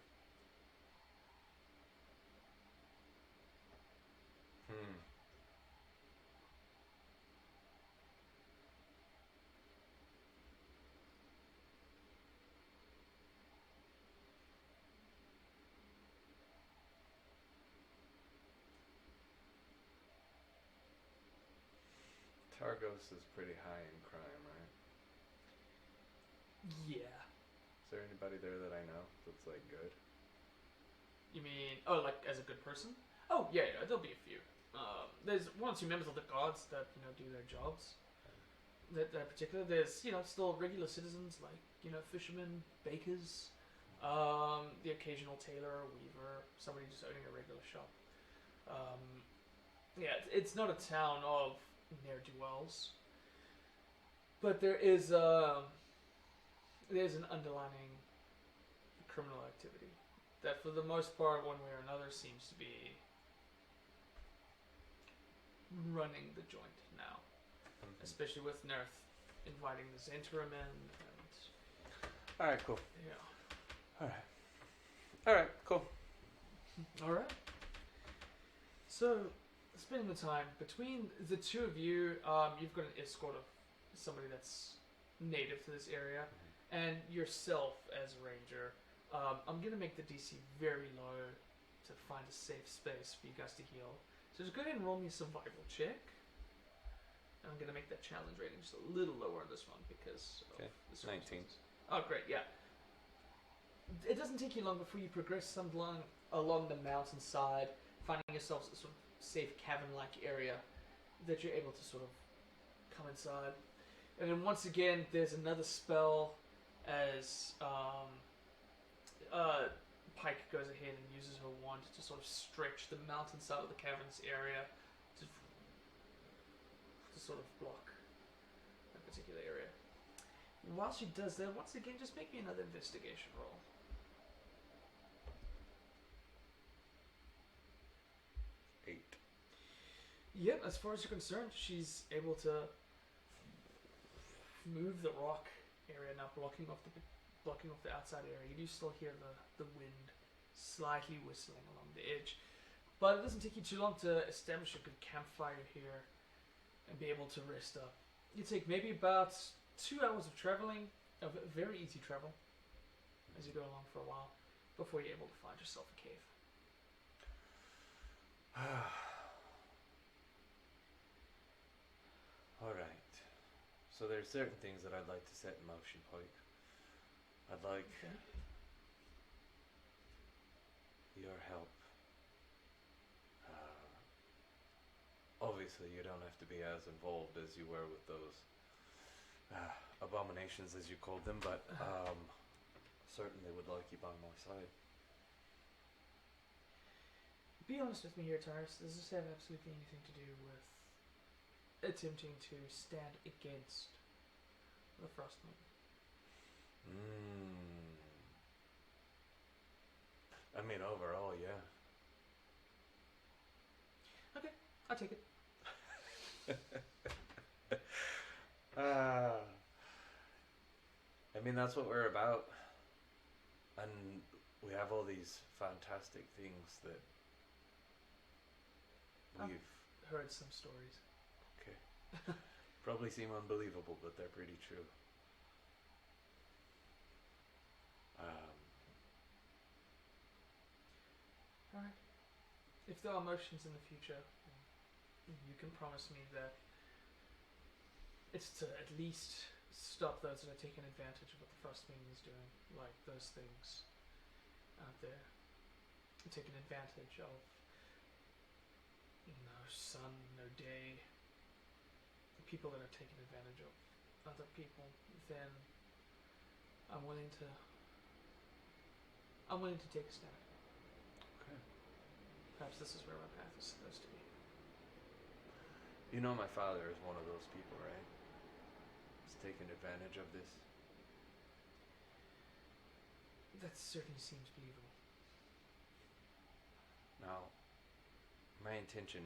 Speaker 2: Targos is pretty high in crime, right?
Speaker 1: Yeah.
Speaker 2: Is there anybody there that I know that's, like, good?
Speaker 1: You mean, like as a good person? Oh, yeah, there'll be a few. There's one or two members of the guards that, do their jobs. That particular, there's, still regular citizens like, fishermen, bakers, the occasional tailor or weaver, somebody just owning a regular shop. Yeah, it's not a town of ne'er-do-wells, but there's an underlying criminal activity that, for the most part, one way or another, seems to be running the joint now, especially with Nerth inviting the Zentarim in. And
Speaker 2: all right, cool.
Speaker 1: yeah,
Speaker 2: All right, cool.
Speaker 1: all right. So, spending the time between the two of you, you've got an escort of somebody that's native to this area, and yourself as a ranger. I'm gonna make the DC very low to find a safe space for you guys to heal. So just go ahead and roll me a survival check. And I'm gonna make that challenge rating just a little lower on this one because of the
Speaker 2: 19.
Speaker 1: circumstances. Oh, great, yeah. It doesn't take you long before you progress along the mountainside, finding yourself a sort of safe cavern-like area that you're able to sort of come inside. And then once again, there's another spell as Pike goes ahead and uses her wand to sort of stretch the mountainside of the cavern's area to sort of block that particular area. And while she does that, once again, just make me another investigation roll.
Speaker 2: 8.
Speaker 1: Yep, as far as you're concerned, she's able to move the rock area now, blocking off the outside area. You do still hear the wind slightly whistling along the edge, but it doesn't take you too long to establish a good campfire here and be able to rest up. You take maybe about 2 hours of traveling, of very easy travel, as you go along for a while, before you're able to find yourself a cave.
Speaker 2: Alright. So there's certain things that I'd like to set in motion, Pike. I'd like your help. Obviously, you don't have to be as involved as you were with those abominations, as you called them, but certainly would like you by my side.
Speaker 1: Be honest with me here, Atyrus. Does this have absolutely anything to do with attempting to stand against the Frostmaiden?
Speaker 2: I mean, overall, yeah.
Speaker 1: Okay, I'll take it.
Speaker 2: I mean, that's what we're about. And we have all these fantastic things that we've
Speaker 1: heard some stories.
Speaker 2: Okay. Probably seem unbelievable, but they're pretty true.
Speaker 1: Alright. If there are motions in the future, you can promise me that it's to at least stop those that are taking advantage of what the Frostmaiden is doing, like those things out there, taking advantage of no sun, no day, the people that are taking advantage of other people, then I'm willing to take a stand.
Speaker 2: Okay.
Speaker 1: Perhaps this is where my path is supposed to be.
Speaker 2: You know my father is one of those people, right? He's taking advantage of this.
Speaker 1: That certainly seems believable.
Speaker 2: Now, my intention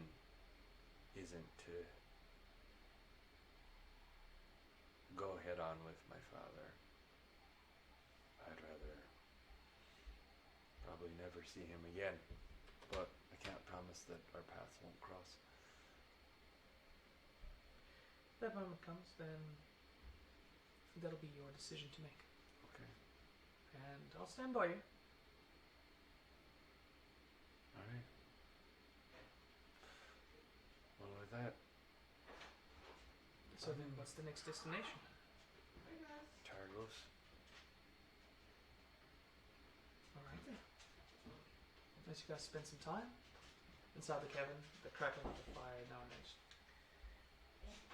Speaker 2: isn't to go head on with my father. I'd rather probably never see him again, but I can't promise that our paths won't cross.
Speaker 1: If that moment comes, then that'll be your decision to make.
Speaker 2: Okay.
Speaker 1: And I'll stand by you.
Speaker 2: Alright. Well, with that,
Speaker 1: So then what's the next destination?
Speaker 2: Targos.
Speaker 1: Alright then. Unless you guys spend some time inside the cabin, the crackling of the fire now and then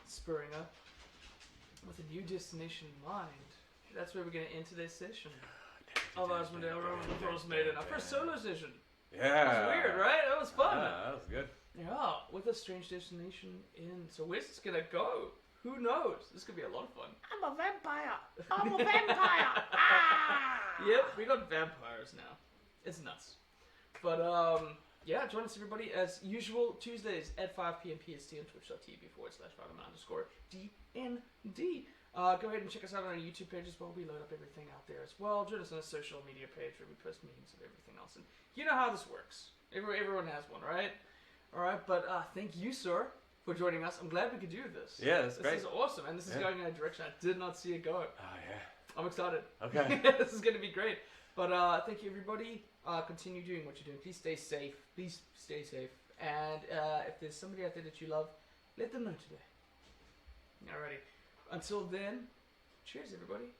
Speaker 1: spurring up with a new destination in mind. That's where we're going to enter this session of Icewind Dale, the Frostmaiden, our first solo session.
Speaker 2: Yeah.
Speaker 1: That was weird, right? That was fun.
Speaker 2: Yeah, that was good.
Speaker 1: Yeah, with a strange destination in. So where's this gonna go? Who knows? This could be a lot of fun.
Speaker 4: I'm a vampire. I'm a vampire. Ah!
Speaker 1: Yep, we got vampires now. It's nuts. But yeah, join us everybody as usual Tuesdays at 5 p.m. PST on twitch.tv/DND. Go ahead and check us out on our YouTube page as well. We load up everything out there as well. Join us on a social media page where we post memes of everything else. And you know how this works. Everyone has one, right? Alright, but thank you, sir, for joining us. I'm glad we could do this.
Speaker 2: Yeah, that's great.
Speaker 1: This is awesome, and this is going in a direction I did not see it going.
Speaker 2: Oh, yeah.
Speaker 1: I'm excited.
Speaker 2: Okay.
Speaker 1: This is going to be great. But thank you, everybody. Continue doing what you're doing. Please stay safe. Please stay safe. And if there's somebody out there that you love, let them know today. Alrighty. Until then, cheers, everybody.